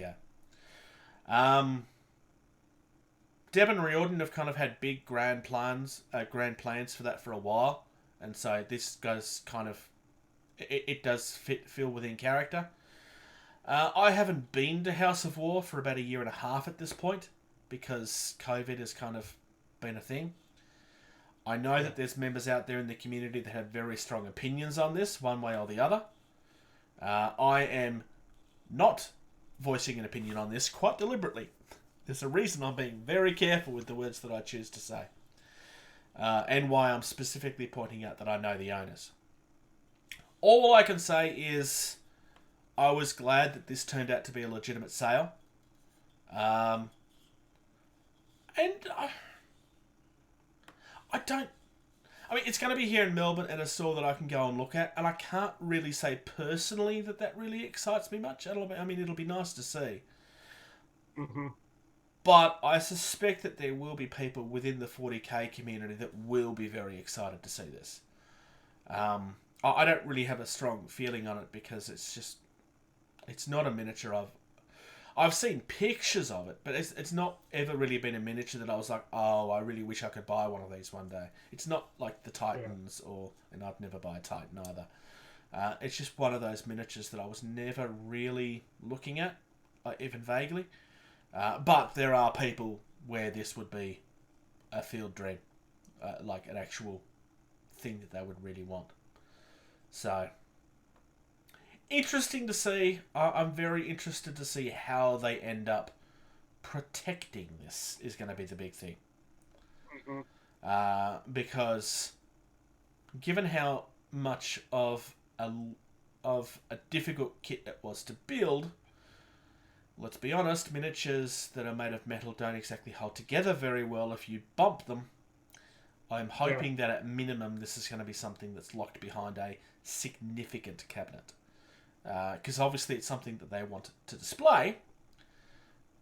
Devon Riordan have kind of had big grand plans for that for a while, and so this goes kind of, it does feel within character. I haven't been to House of War for about 1.5 years at this point because COVID has kind of been a thing. I know that there's members out there in the community that have very strong opinions on this, one way or the other. I am not voicing an opinion on this quite deliberately. There's a reason I'm being very careful with the words that I choose to say. And why I'm specifically pointing out that I know the owners. All I can say is I was glad that this turned out to be a legitimate sale. And I mean, it's going to be here in Melbourne at a store that I can go and look at, and I can't really say personally that really excites me much. I mean, it'll be nice to see. Mm-hmm. But I suspect that there will be people within the 40k community that will be very excited to see this. I don't really have a strong feeling on it because it's not a miniature I've seen pictures of it, but it's not ever really been a miniature that I was like, oh, I really wish I could buy one of these one day. It's not like the Titans, and I'd never buy a Titan either. It's just one of those miniatures that I was never really looking at, even vaguely. But there are people where this would be a field dream, like an actual thing that they would really want. So, interesting to see. I'm very interested to see how they end up protecting this is going to be the big thing. Mm-hmm. Because given how much of a difficult kit it was to build, let's be honest, miniatures that are made of metal don't exactly hold together very well if you bump them. I'm hoping that at minimum this is going to be something that's locked behind a significant cabinet. Because obviously it's something that they want to display,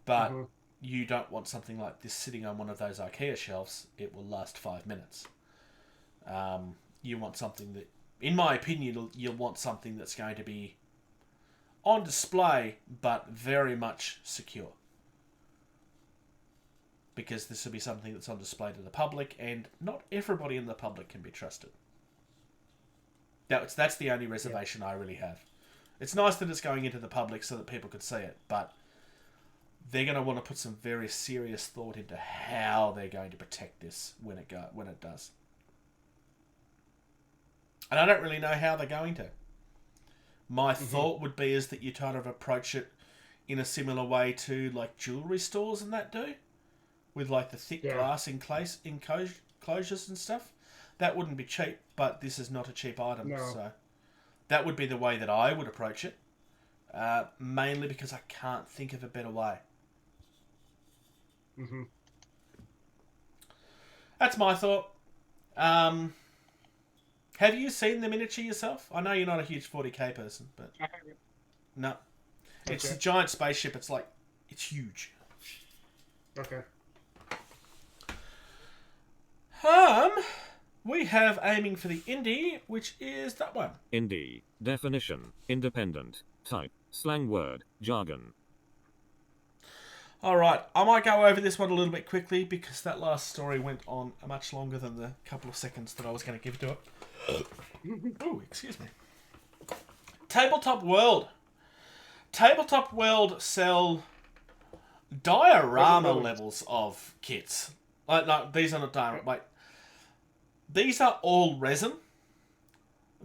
but you don't want something like this sitting on one of those IKEA shelves. It will last 5 minutes. You want something that, in my opinion, you'll want something that's going to be on display, but very much secure. Because this will be something that's on display to the public, and not everybody in the public can be trusted. That's the only reservation I really have. It's nice that it's going into the public so that people could see it, but they're going to want to put some very serious thought into how they're going to protect this when it does. And I don't really know how they're going to. My thought would be is that you kind of approach it in a similar way to like jewellery stores and that do, with like the thick glass enclosures and stuff. That wouldn't be cheap, but this is not a cheap item, so that would be the way that I would approach it. Mainly because I can't think of a better way. Mm-hmm. That's my thought. Have you seen the miniature yourself? I know you're not a huge 40k person, but no. It's a giant spaceship. It's huge. Okay. We have aiming for the indie, which is that one. Indie. Definition. Independent. Type. Slang word. Jargon. Alright, I might go over this one a little bit quickly because that last story went on much longer than the couple of seconds that I was going to give to it. Oh, excuse me. Tabletop World. Tabletop World sell diorama levels of kits. No, these are not diorama. Wait. These are all resin.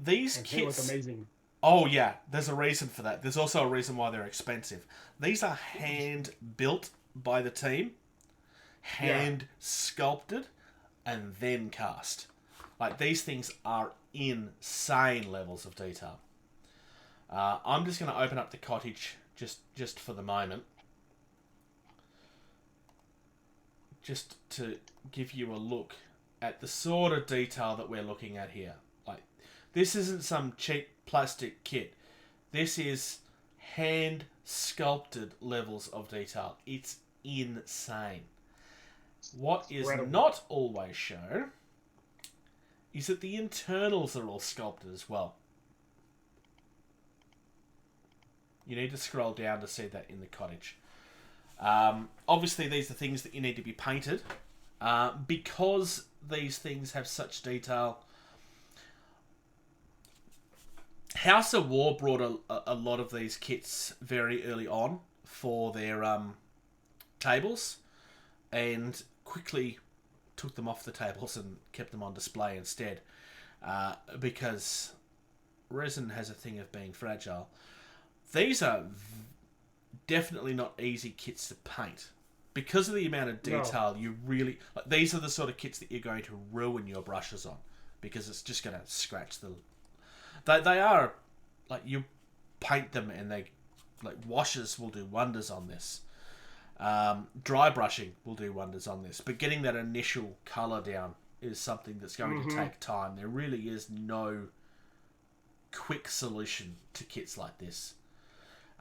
These kits... They look amazing. Oh, yeah. There's a reason for that. There's also a reason why they're expensive. These are hand-built by the team, hand-sculpted, and then cast. Like, these things are insane levels of detail. I'm just going to open up the cottage just for the moment. Just to give you a look at the sort of detail that we're looking at here. Like, this isn't some cheap plastic kit. This is hand-sculpted levels of detail. It's insane. What is not always shown is that the internals are all sculpted as well. You need to scroll down to see that in the cottage. Obviously, these are things that you need to be painted. Because these things have such detail, House of War brought a lot of these kits very early on for their tables and quickly took them off the tables and kept them on display instead because resin has a thing of being fragile. These are definitely not easy kits to paint. Because of the amount of detail, you really... Like, these are the sort of kits that you're going to ruin your brushes on. Because it's just going to scratch the... They are... Like, you paint them and they... Like, washes will do wonders on this. Dry brushing will do wonders on this. But getting that initial colour down is something that's going to take time. There really is no quick solution to kits like this.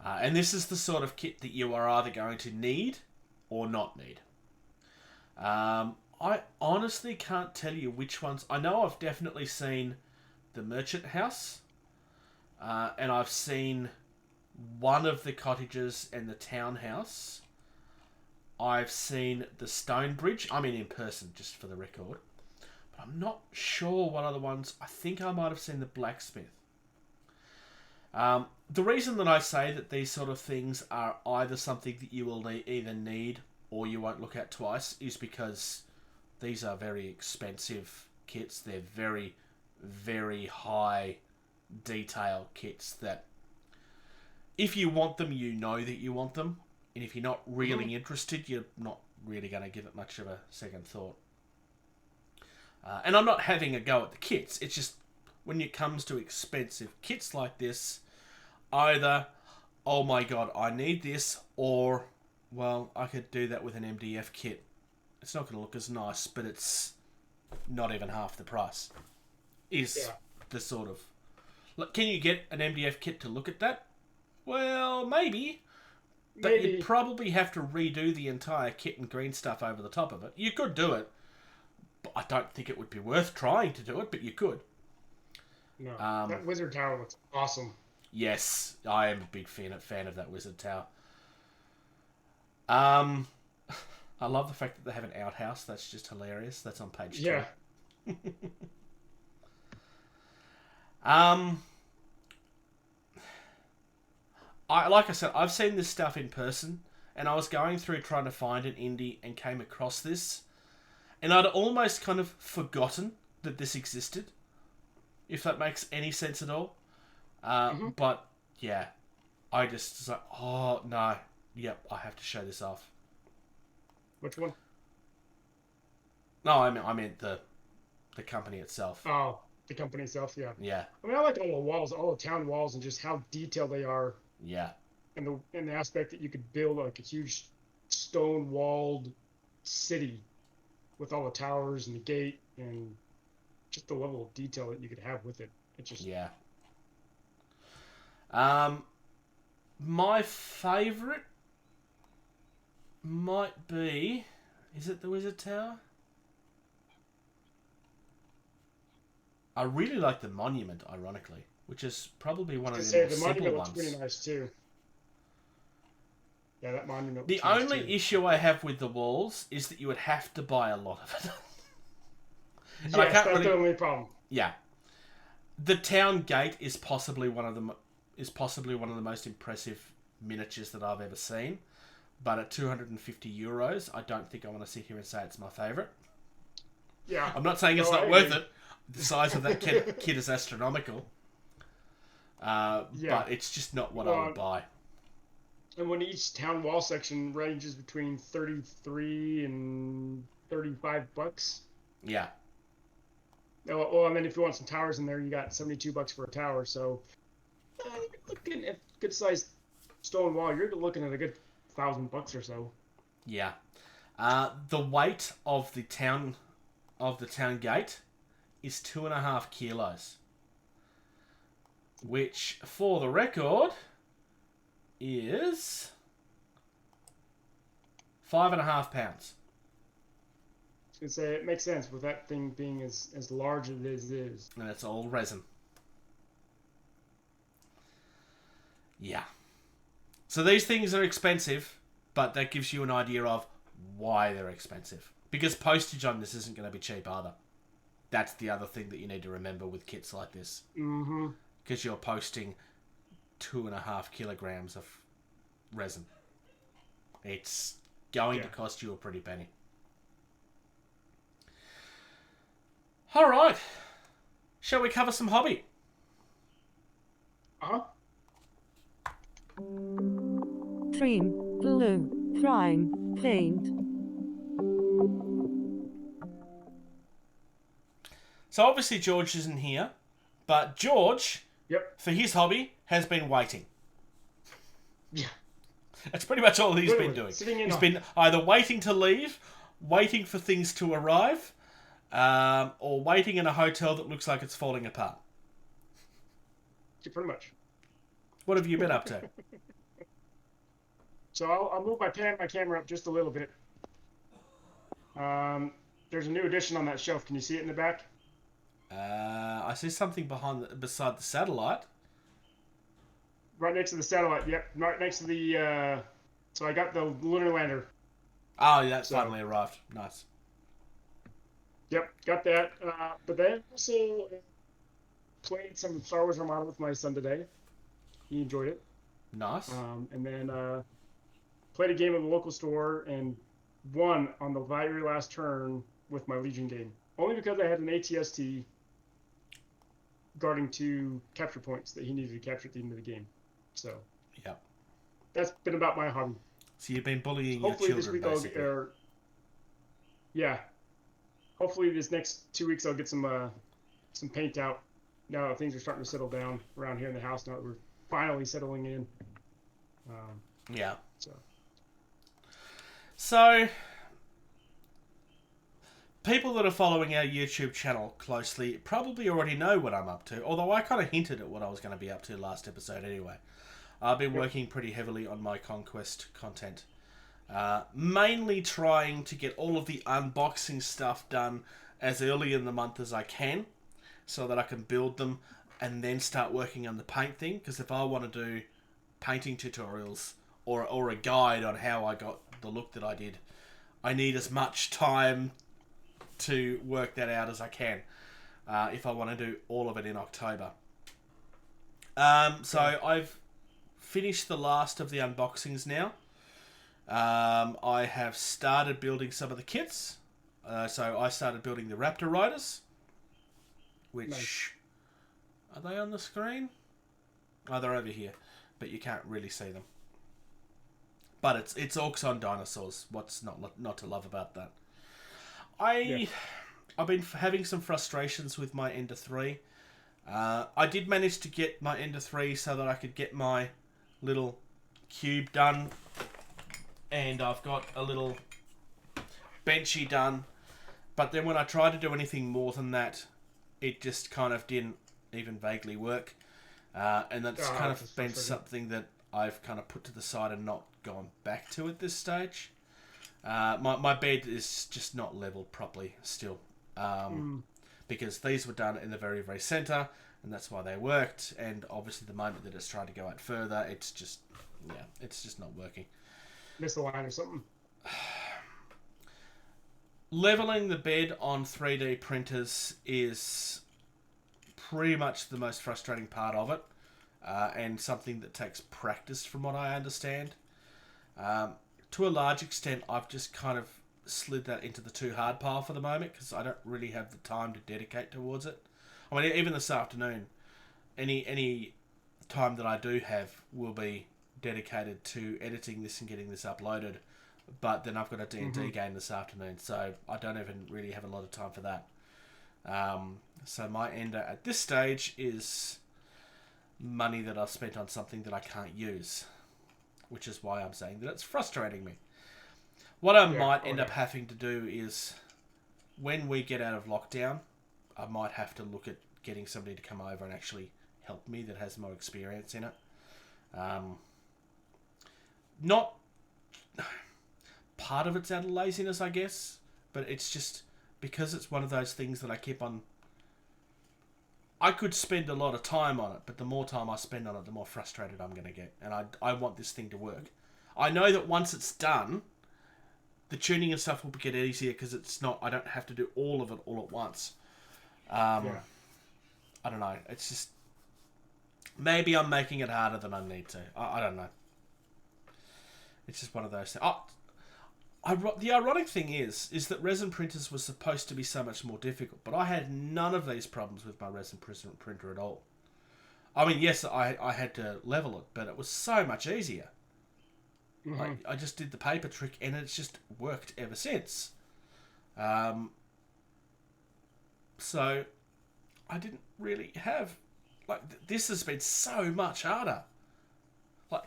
And this is the sort of kit that you are either going to need or not need. I honestly can't tell you which ones. I know I've definitely seen the Merchant House, and I've seen one of the cottages and the townhouse. I've seen the Stone Bridge. I mean in person, just for the record. But I'm not sure what other ones. I think I might have seen the Blacksmith. The reason that I say that these sort of things are either something that you will either need or you won't look at twice is because these are very expensive kits. They're very, very high detail kits that if you want them, you know that you want them. And if you're not really interested, you're not really going to give it much of a second thought. And I'm not having a go at the kits. It's just when it comes to expensive kits like this, either, oh my god, I need this, or, well, I could do that with an MDF kit. It's not going to look as nice, but it's not even half the price. The sort of... Look, can you get an MDF kit to look at that? Well, maybe. But you'd probably have to redo the entire kit and green stuff over the top of it. You could do it, but I don't think it would be worth trying to do it, but you could. No, that Wizard Tower looks awesome. Yes, I am a big fan of that Wizard Tower. I love the fact that they have an outhouse. That's just hilarious. That's on page 2. Yeah. Like I said, I've seen this stuff in person, and I was going through trying to find an indie and came across this, and I'd almost kind of forgotten that this existed, if that makes any sense at all. But yeah, I just was like, oh no, yep, I have to show this off. Which one? No, I meant the company itself. Oh, the company itself, yeah. Yeah. I mean, I like all the walls, all the town walls, and just how detailed they are. Yeah. And the aspect that you could build like a huge stone-walled city with all the towers and the gate and just the level of detail that you could have with it. It just my favourite might be... Is it the Wizard Tower? I really like the Monument, ironically, which is probably one of the more simple Monument ones. looks pretty nice too. Yeah, that Monument. The only issue I have with the walls is that you would have to buy a lot of it. Yes, that's the only problem. Yeah, the town gate is possibly one of the most impressive miniatures that I've ever seen. But at €250, I don't think I want to sit here and say it's my favourite. Yeah. I'm not saying it's not worth it. The size of that kit is astronomical. But it's just not what I would buy. And when each town wall section ranges between $33 and $35. Yeah. Well, I mean, if you want some towers in there, you got $72 for a tower. So, looking at good sized stone wall, you're looking at a good $1,000 or so. Yeah. The weight of the town gate is 2.5 kilos, which, for the record, is 5.5 pounds. I was gonna say, it makes sense with that thing being as large as it is. And it's all resin. Yeah. So these things are expensive, but that gives you an idea of why they're expensive. Because postage on this isn't going to be cheap either. That's the other thing that you need to remember with kits like this. Mm-hmm. Because you're posting 2.5 kilograms of resin. It's going to cost you a pretty penny. All right. Shall we cover some hobby? Uh-huh. Trim, glue, prime, paint. So obviously George isn't here, but George, Yep. for his hobby, has been waiting. Yeah. That's pretty much all he's been doing. He's been either waiting to leave, waiting for things to arrive, or waiting in a hotel that looks like it's falling apart. Yeah, pretty much. What have you been up to? So I'll move my camera up just a little bit. There's a new addition on that shelf. Can you see it in the back? I see something beside the satellite. Right next to the satellite. Yep. Right next to the. So I got the lunar lander. Oh, that's finally arrived. Nice. Yep, got that. But then also played some Star Wars Armada with my son today. He enjoyed it. Nice. And then played a game at the local store and won on the very last turn with my Legion game. Only because I had an ATST guarding 2 capture points that he needed to capture at the end of the game. So, yeah, that's been about my hobby. So you've been bullying Hopefully your children, this week basically. yeah. Hopefully this next 2 weeks I'll get some paint out. Now that things are starting to settle down around here in the house. Now that we're finally settling in. Yeah. So people that are following our YouTube channel closely probably already know what I'm up to, although I kind of hinted at what I was going to be up to last episode anyway. I've been working pretty heavily on my Conquest content. Mainly trying to get all of the unboxing stuff done as early in the month as I can, so that I can build them and then start working on the paint thing, because if I want to do painting tutorials or a guide on how I got the look that I did, I need as much time to work that out as I can if I want to do all of it in October. So I've finished the last of the unboxings now. I have started building some of the kits. So I started building the Raptor Riders, which... Nice. Are they on the screen? Oh, they're over here, but you can't really see them. But it's orcs on dinosaurs. What's not to love about that? I've been having some frustrations with my Ender 3. I did manage to get my Ender 3 so that I could get my little cube done. And I've got a little benchy done. But then when I tried to do anything more than that, it just kind of didn't even vaguely work. And that's kind of been something that I've kind of put to the side and not gone back to at this stage. My bed is just not leveled properly still. Because these were done in the very, very centre, and that's why they worked. And obviously the moment that it's trying to go out further, it's just not working. Missed a line or something. Leveling the bed on 3D printers is pretty much the most frustrating part of it, and something that takes practice from what I understand. To a large extent, I've just kind of slid that into the too hard pile for the moment, because I don't really have the time to dedicate towards it. I mean, even this afternoon, any time that I do have will be dedicated to editing this and getting this uploaded, but then I've got a D&D game this afternoon, so I don't even really have a lot of time for that. So my Ender at this stage is money that I've spent on something that I can't use, which is why I'm saying that it's frustrating me. What I might end up having to do is, when we get out of lockdown, I might have to look at getting somebody to come over and actually help me that has more experience in it. Not part of it's out of laziness, I guess, but it's just because it's one of those things that I keep on... I could spend a lot of time on it, but the more time I spend on it, the more frustrated I'm going to get. And I want this thing to work. I know that once it's done, the tuning and stuff will get easier, because it's not... I don't have to do all of it all at once. I don't know. It's just... Maybe I'm making it harder than I need to. I don't know. It's just one of those things. The ironic thing is that resin printers were supposed to be so much more difficult, but I had none of these problems with my resin printer at all. I mean, yes, I had to level it, but it was so much easier. Mm-hmm. I just did the paper trick, and it's just worked ever since. So I didn't really have... this has been so much harder.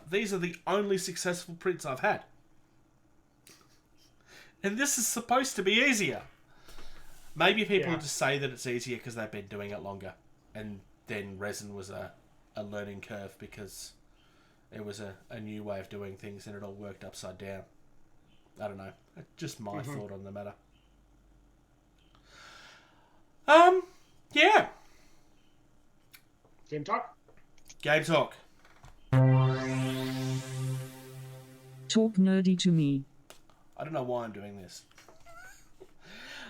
These are the only successful prints I've had. And this is supposed to be easier. Maybe people just say that it's easier because they've been doing it longer. And then resin was a learning curve because it was a new way of doing things and it all worked upside down. I don't know. Just my thought on the matter. Yeah. Game talk? Game talk. Talk nerdy to me. I don't know why I'm doing this.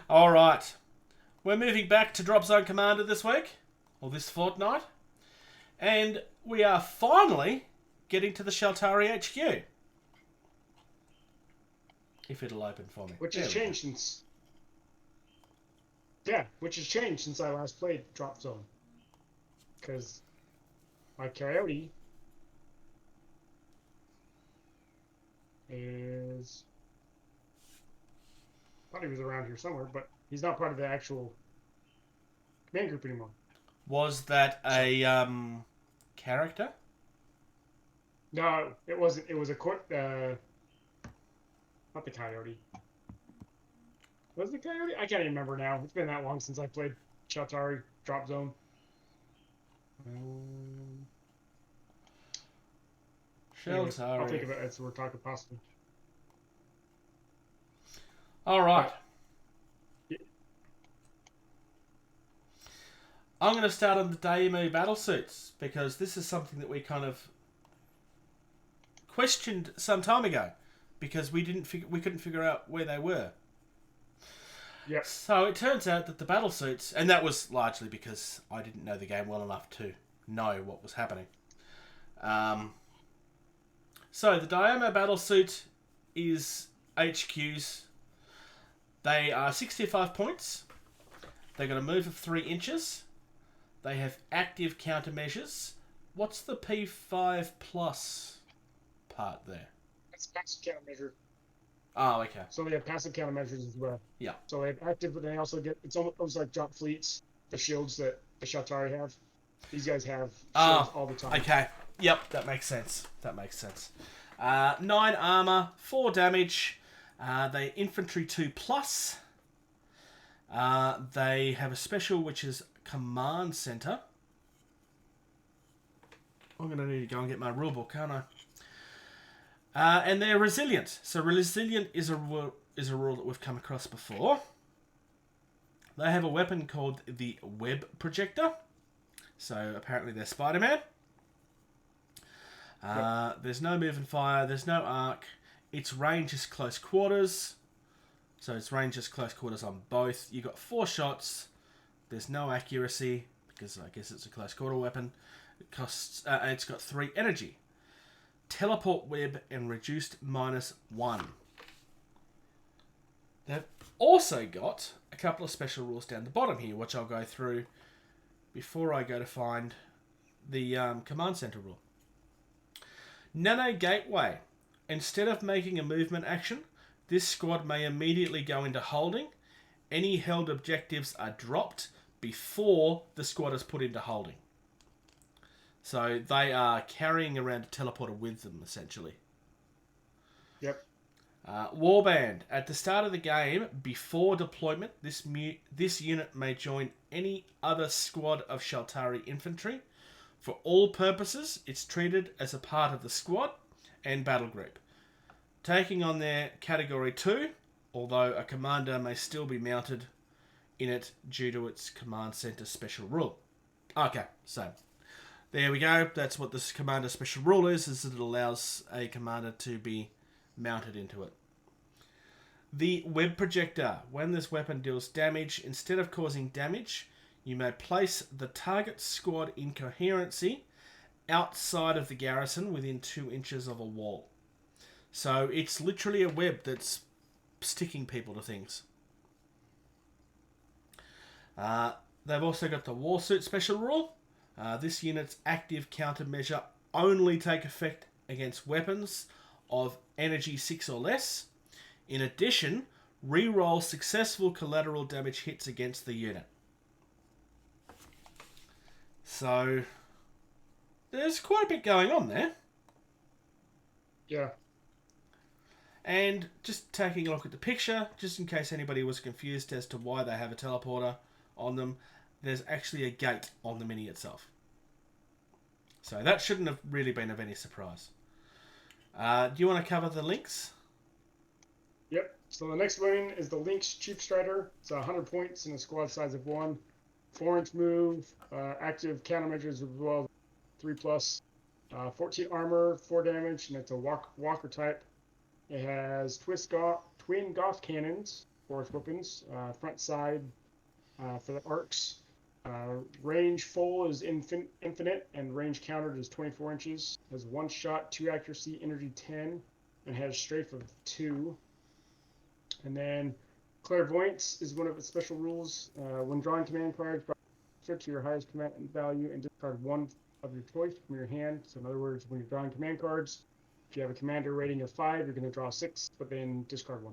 Alright. We're moving back to Dropzone Commander this week. Or this fortnight. And we are finally getting to the Shaltari HQ. If it'll open for me. Which has changed since... Yeah, which has changed since I last played Dropzone. Because my coyote is... I thought he was around here somewhere, but he's not part of the actual command group anymore. Was that a character? No, it wasn't. It was a court... not the coyote. Was it the coyote? I can't even remember now. It's been that long since I played Shaltari Dropzone. Shaltari. I'll think of it as we're talking possibly. All right. I'm going to start on the Daimyo battle suits because this is something that we kind of questioned some time ago because we couldn't figure out where they were. Yeah. So it turns out that the battle suits, and that was largely because I didn't know the game well enough to know what was happening. So the Daimyo battle suit is HQs. They are 65 points. They got a move of 3 inches. They have active countermeasures. What's the P5 plus part there? That's passive countermeasure. Oh, okay. So they have passive countermeasures as well. Yeah. So they have active, but they also get... It's almost like drop fleets, the shields that the Shaltari have. These guys have shields all the time. Okay. Yep, that makes sense. 9 armor, 4 damage. They infantry 2 plus. They have a special which is command center. I'm going to need to go and get my rulebook, aren't I? And they're resilient. So resilient is a rule that we've come across before. They have a weapon called the web projector. So apparently they're Spider-Man. There's no move and fire. There's no arc. Its range is close quarters. So its range is close quarters on both. You got 4 shots. There's no accuracy because I guess it's a close quarter weapon. It costs. It's got 3 energy. Teleport web and reduced -1. They've also got a couple of special rules down the bottom here, which I'll go through before I go to find the command center rule. Nano Gateway. Instead of making a movement action, this squad may immediately go into holding. Any held objectives are dropped before the squad is put into holding. So they are carrying around a teleporter with them, essentially. Yep. Warband. At the start of the game, before deployment, this unit may join any other squad of Shaltari infantry. For all purposes, it's treated as a part of the squad and battle group. Taking on their Category 2, although a commander may still be mounted in it due to its command center special rule. Okay, so there we go. That's what this commander special rule is that it allows a commander to be mounted into it. The web projector. When this weapon deals damage, instead of causing damage, you may place the target squad in coherency outside of the garrison within 2 inches of a wall. So it's literally a web that's sticking people to things. They've also got the Warsuit special rule. This unit's active countermeasure only take effect against weapons of energy 6 or less. In addition, re-roll successful collateral damage hits against the unit. So, there's quite a bit going on there. Yeah. And just taking a look at the picture, just in case anybody was confused as to why they have a teleporter on them, there's actually a gate on the mini itself. So that shouldn't have really been of any surprise. Do you want to cover the Lynx? Yep. So the next one is the Lynx Chief Strider. It's 100 points and a squad size of 1. 4-inch move, active countermeasures as well, 3+, 14 armor, 4 damage, and it's a walker type. It has twin Goth cannons for its weapons, front side for the arcs. Range full is infinite, and range countered is 24 inches. Has 1 shot, 2 accuracy, energy 10, and has strafe of 2. And then Clairvoyance is one of its special rules. When drawing command cards, to your highest command value and discard 1 of your choice from your hand. So in other words, when you're drawing command cards, if you have a commander rating of 5, you're going to draw 6, but then discard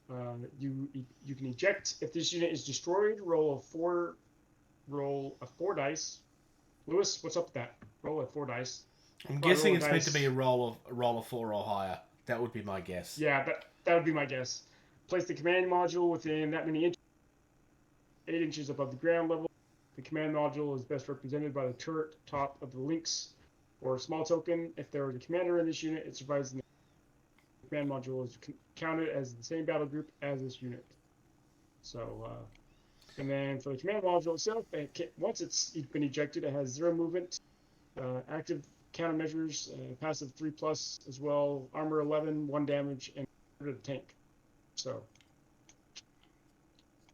1. You can eject if this unit is destroyed. Roll a 4 dice. Lewis, what's up with that? Roll a 4 dice. I'm guessing it's meant to be a roll of 4 or higher. That would be my guess. Yeah, that would be my guess. Place the command module within that many inches, 8 inches above the ground level. The command module is best represented by the turret top of the Lynx or a small token. If there is a commander in this unit, it survives. The command module is counted as the same battle group as this unit. So, and then for the command module itself, once it's been ejected, it has 0 movement, active countermeasures, passive 3+ as well, armor 11, 1 damage, and the tank. So,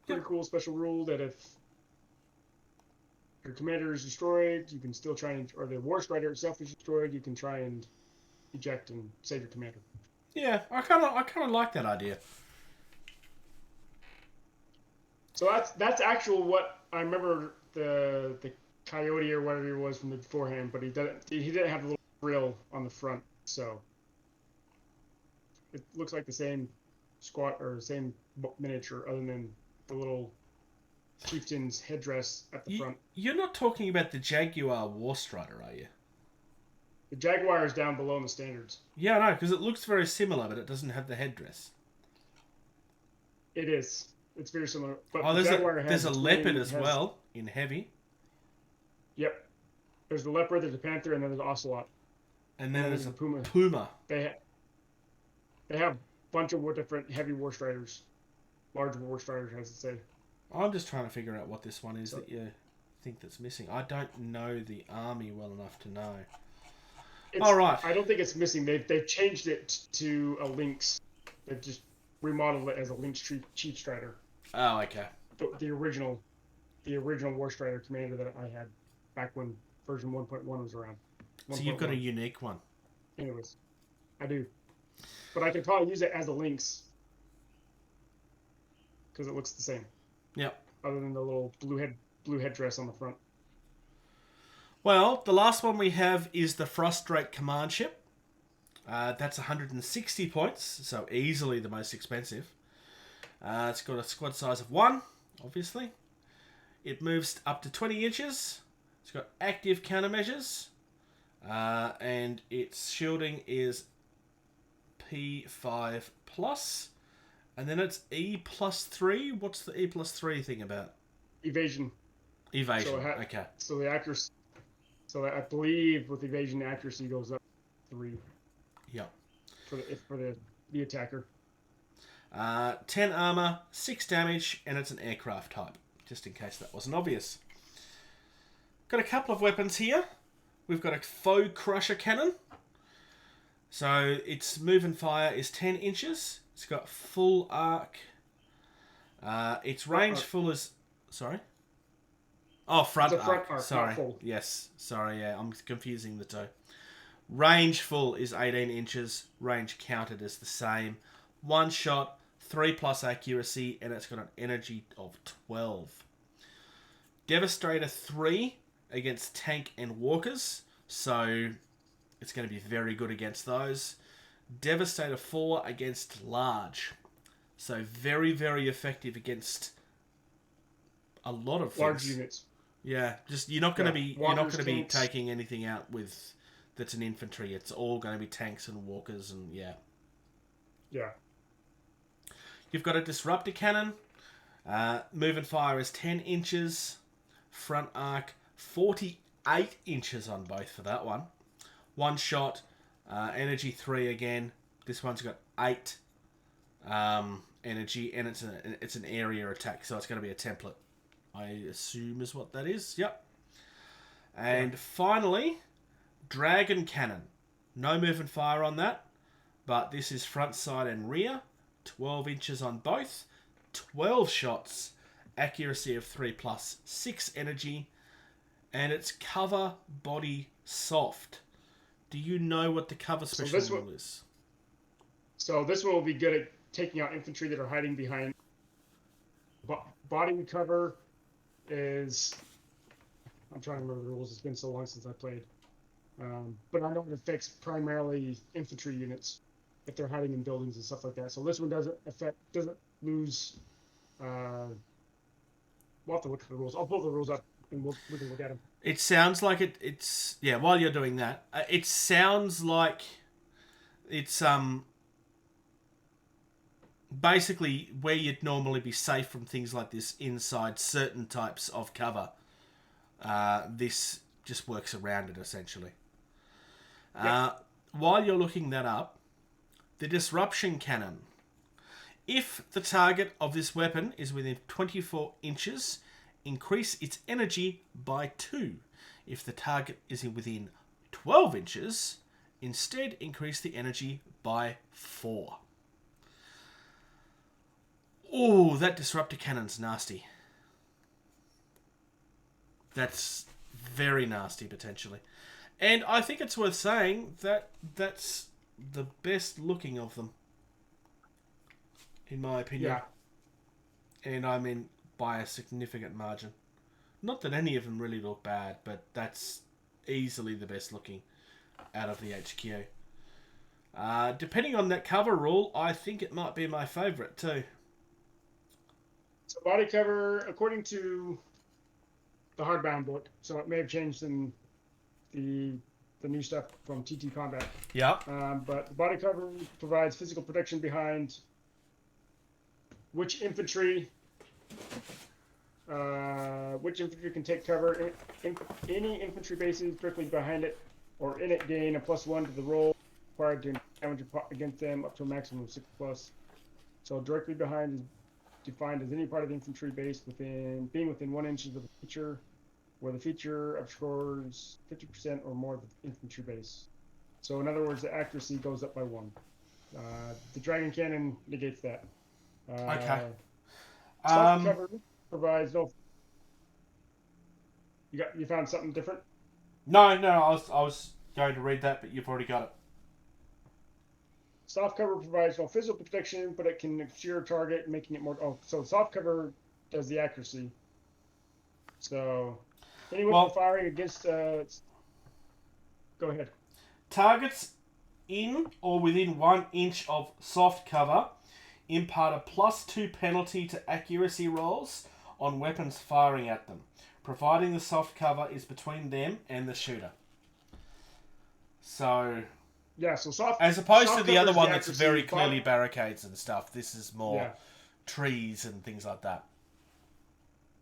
pretty cool special rule that if your commander is destroyed, you can still try and, or the War Strider itself is destroyed, you can try and eject and save your commander. Yeah, I kind of like that idea. So that's actual what I remember the Coyote or whatever it was from the beforehand, but he didn't have the little grill on the front, so it looks like the same squat or same miniature, other than the little chieftain's headdress at the front. You're not talking about the Jaguar War Strider, are you? The Jaguar is down below in the standards. Yeah, I know, because it looks very similar, but it doesn't have the headdress. It is. It's very similar. But there's a leopard as well in heavy. Yep. There's the leopard, there's a panther, and then there's an ocelot. And then there's a puma. They have a bunch of different heavy war striders. Large war striders, as to say. I'm just trying to figure out what this one is that you think that's missing. I don't know the army well enough to know. All right. I don't think it's missing. They've changed it to a Lynx. They've just remodeled it as a Lynx Chief Strider. Oh, okay. The original War Strider commander that I had back when version 1.1 was around. So you've got a unique one. Anyways, I do. But I can probably use it as a Lynx because it looks the same. Yep. Other than the little blue headdress on the front. Well, the last one we have is the Frustrate Command Ship. That's 160 points, so easily the most expensive. It's got a squad size of 1, obviously. It moves up to 20 inches. It's got active countermeasures. And its shielding is P5+. And then it's E+3. What's the E+3 thing about? Evasion. Okay. So the accuracy. So I believe with evasion, the accuracy goes up 3. Yeah. For the attacker. 10 armor, 6 damage, and it's an aircraft type. Just in case that wasn't obvious. Got a couple of weapons here. We've got a Foe Crusher Cannon. So its move and fire is 10 inches. It's got full arc. Its range full is... Sorry? Oh, front arc. Sorry. Yes. Sorry, yeah. I'm confusing the two. Range full is 18 inches. Range counted is the same. 1 shot, 3+ accuracy, and it's got an energy of 12. Devastator 3. against tank and walkers, so it's going to be very good against those. Devastator 4 against large, so very, very effective against a lot of things. Large units. Yeah, just you're not going to be taking anything out with that's an infantry. It's all going to be tanks and walkers, and yeah. You've got a disruptor cannon. Move and fire is 10 inches. Front arc 48 inches on both for that one. One shot. Energy 3 again. This one's got 8 energy, and it's an area attack, so it's going to be a template, I assume is what that is. Yep. And finally, dragon cannon. No move and fire on that, but this is front, side, and rear. 12 inches on both. 12 shots. Accuracy of 3+, 6 energy, and it's cover body soft. Do you know what the cover special rule is? So this one will be good at taking out infantry that are hiding behind. Body cover is... I'm trying to remember the rules. It's been so long since I played. But I know it affects primarily infantry units if they're hiding in buildings and stuff like that. So this one doesn't lose... we'll have to look at the rules. I'll pull the rules up and we can look at them. It sounds like it's... Yeah, while you're doing that, it sounds like it's... basically where you'd normally be safe from things like this inside certain types of cover. This just works around it, essentially. While you're looking that up, the disruption cannon. If the target of this weapon is within 24 inches, increase its energy by 2. If the target is within 12 inches, instead increase the energy by 4. Oh, that disruptor cannon's nasty. That's very nasty, potentially. And I think it's worth saying that that's the best looking of them, in my opinion. Yeah. And I mean by a significant margin. Not that any of them really look bad, but that's easily the best looking out of the HQ. Depending on that cover rule, I think it might be my favourite too. So body cover, according to the hardbound book, so it may have changed in the new stuff from TT Combat. Yeah. But the body cover provides physical protection behind which infantry can take cover. Any infantry bases directly behind it or in it gain a +1 to the roll required to damage against them up to a maximum of 6+. So directly behind is defined as any part of the infantry base being within 1 inch of the feature, where the feature obscures 50% or more of the infantry base. So in other words, the accuracy goes up by 1. The dragon cannon negates that. Okay. Soft cover provides no. You found something different? No. I was going to read that, but you've already got it. Soft cover provides no physical protection, but it can obscure a target, making it more... Oh, so soft cover does the accuracy. So, anyone firing against... Go ahead. Targets in or within 1 inch of soft cover impart a +2 penalty to accuracy rolls on weapons firing at them, providing the soft cover is between them and the shooter. So... Yeah, so soft... As opposed to the other one that's very clearly barricades and stuff. This is more trees and things like that.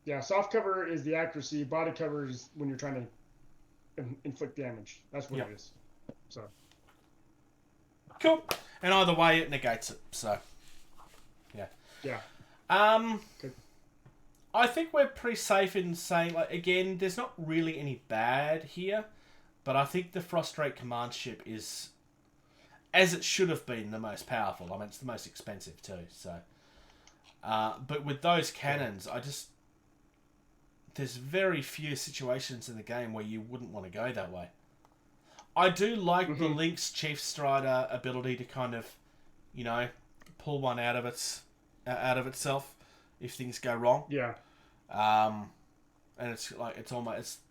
Yeah, soft cover is the accuracy. Body cover is when you're trying to inflict damage. That's what it is. So... Cool. And either way, it negates it. So, yeah. Yeah. Okay. I think we're pretty safe in saying, like, again, there's not really any bad here, but I think the Shaltari Command ship is, as it should have been, the most powerful. I mean, it's the most expensive too. So, but with those cannons, there's very few situations in the game where you wouldn't want to go that way. I do like the Lynx Chief Strider ability to kind of, pull one out of itself if things go wrong. Yeah. and it's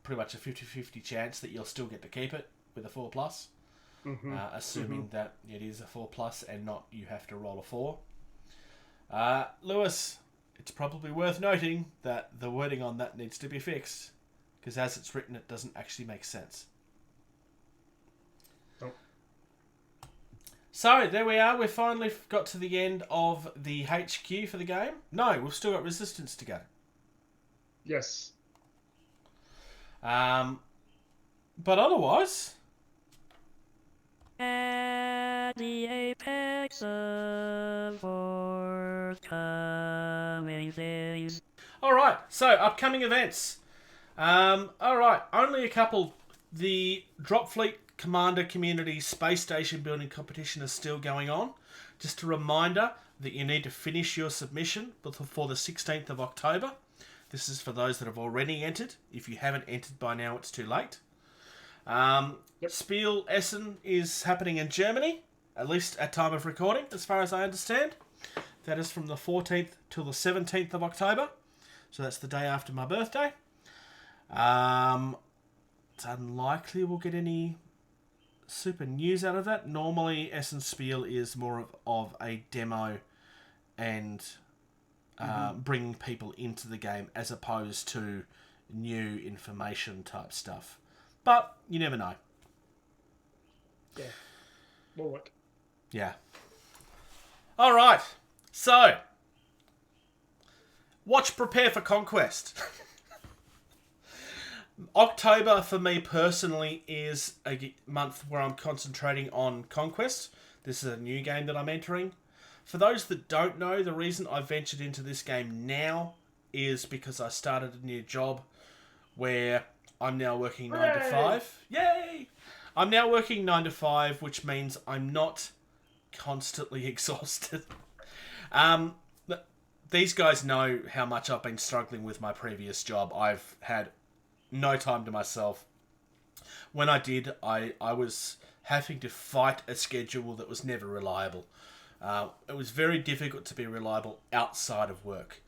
pretty much a 50-50 chance that you'll still get to keep it with a 4+, assuming that it is a 4+ and not you have to roll a 4. Lewis, it's probably worth noting that the wording on that needs to be fixed, because as it's written, it doesn't actually make sense. Nope. So, there we are. We've finally got to the end of the HQ for the game. No, we've still got Resistance to go. Yes. But otherwise... At the apex of forthcoming things. Alright, so upcoming events. Alright, only a couple. The Dropzone Commander Community Space Station Building Competition is still going on. Just a reminder that you need to finish your submission before the 16th of October. This is for those that have already entered. If you haven't entered by now, it's too late. Spiel Essen is happening in Germany, at least at time of recording, as far as I understand. That is from the 14th till the 17th of October. So that's the day after my birthday. It's unlikely we'll get any super news out of that. Normally, Essen Spiel is more of a demo and bringing people into the game as opposed to new information type stuff. But you never know. Yeah. We'll look. Yeah. All right. So, watch Prepare for Conquest. October, for me personally, is a month where I'm concentrating on Conquest. This is a new game that I'm entering. For those that don't know, the reason I ventured into this game now is because I started a new job where I'm now working 9 to 5. Yay! I'm now working 9 to 5, which means I'm not constantly exhausted. These guys know how much I've been struggling with my previous job. I've had no time to myself. When I did, I was having to fight a schedule that was never reliable. It was very difficult to be reliable outside of work.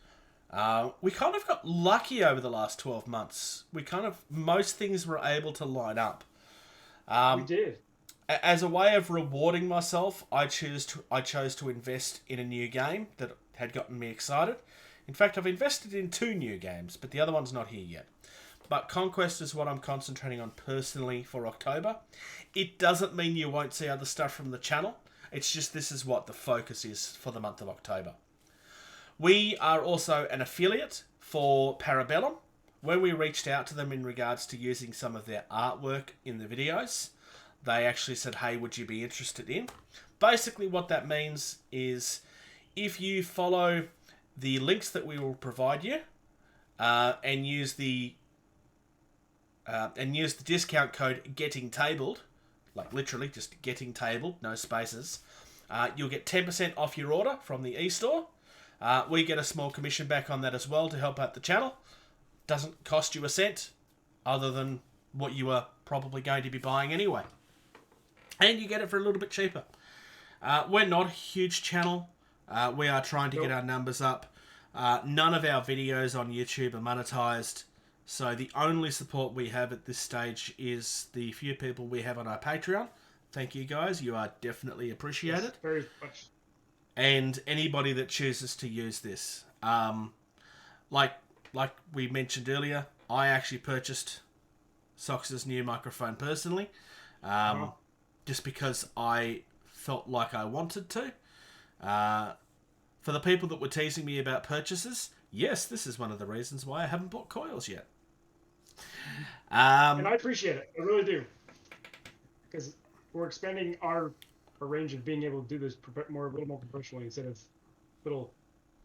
We kind of got lucky over the last 12 months. Most things were able to line up. We did. As a way of rewarding myself, I chose to invest in a new game that had gotten me excited. In fact, I've invested in 2 new games, but the other one's not here yet. But Conquest is what I'm concentrating on personally for October. It doesn't mean you won't see other stuff from the channel. It's just this is what the focus is for the month of October. We are also an affiliate for Parabellum. When we reached out to them in regards to using some of their artwork in the videos, they actually said, hey, would you be interested in? Basically what that means is if you follow the links that we will provide you and use the discount code GETTINGTABLED, like literally just getting tabled, no spaces, you'll get 10% off your order from the e-store. We get a small commission back on that as well to help out the channel. Doesn't cost you a cent other than what you are probably going to be buying anyway. And you get it for a little bit cheaper. We're not a huge channel. We are trying to get our numbers up. None of our videos on YouTube are monetized. So the only support we have at this stage is the few people we have on our Patreon. Thank you guys. You are definitely appreciated. Yes, very much. And anybody that chooses to use this. Like we mentioned earlier, I actually purchased Sox's new microphone personally. Just because I felt like I wanted to. For the people that were teasing me about purchases, yes, this is one of the reasons why I haven't bought coils yet. And I appreciate it. I really do. Because we're expanding our range of being able to do this a little more professionally instead of little...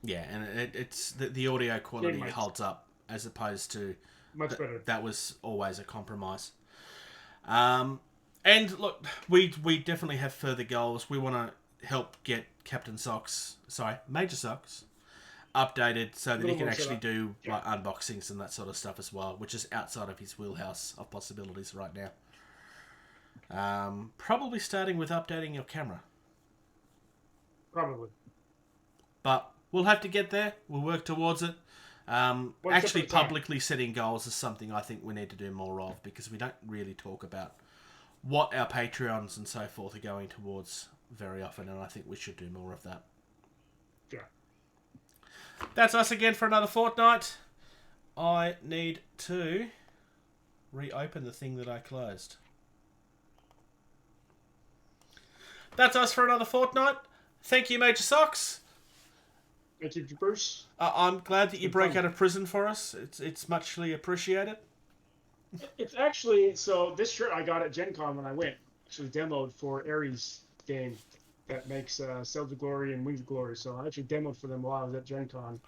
Yeah, and it's the audio quality holds up as opposed to... Much better. That was always a compromise. And look, we definitely have further goals. We want to help get Major Socks, updated so that he can actually do like unboxings and that sort of stuff as well, which is outside of his wheelhouse of possibilities right now. Probably starting with updating your camera. Probably. But we'll have to get there. We'll work towards it. Actually, publicly setting goals is something I think we need to do more of, because we don't really talk about what our Patreons and so forth are going towards very often, and I think we should do more of that. Yeah. That's us again for another fortnight. I need to reopen the thing that I closed. That's us for another fortnight. Thank you, Major Socks. Thank you, Bruce. I'm glad that you broke out of prison for us. It's muchly appreciated. It's actually, so this shirt I got at Gen Con when I went, actually demoed for Ares game that makes Cells of Glory and Wings of Glory. So I actually demoed for them while I was at Gen Con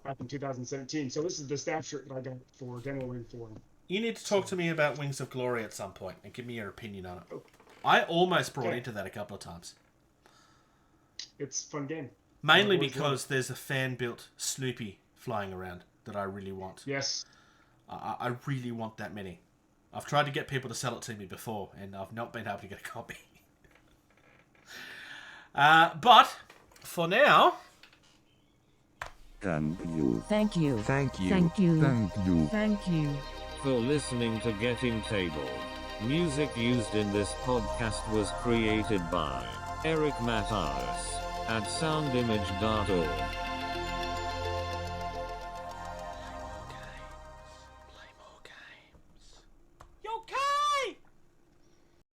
back in 2017. So this is the staff shirt that I got for demoing for them. You need to talk to me about Wings of Glory at some point and give me your opinion on it. Oh. I almost brought into that a couple of times. It's a fun game. Mainly because there's a fan-built Snoopy flying around that I really want. Yes. I really want that mini. I've tried to get people to sell it to me before, and I've not been able to get a copy. But, for now... Thank you. Thank you. Thank you. Thank you. Thank you. Thank you. For listening to Getting Table. Music used in this podcast was created by Eric Matyas at soundimage.org.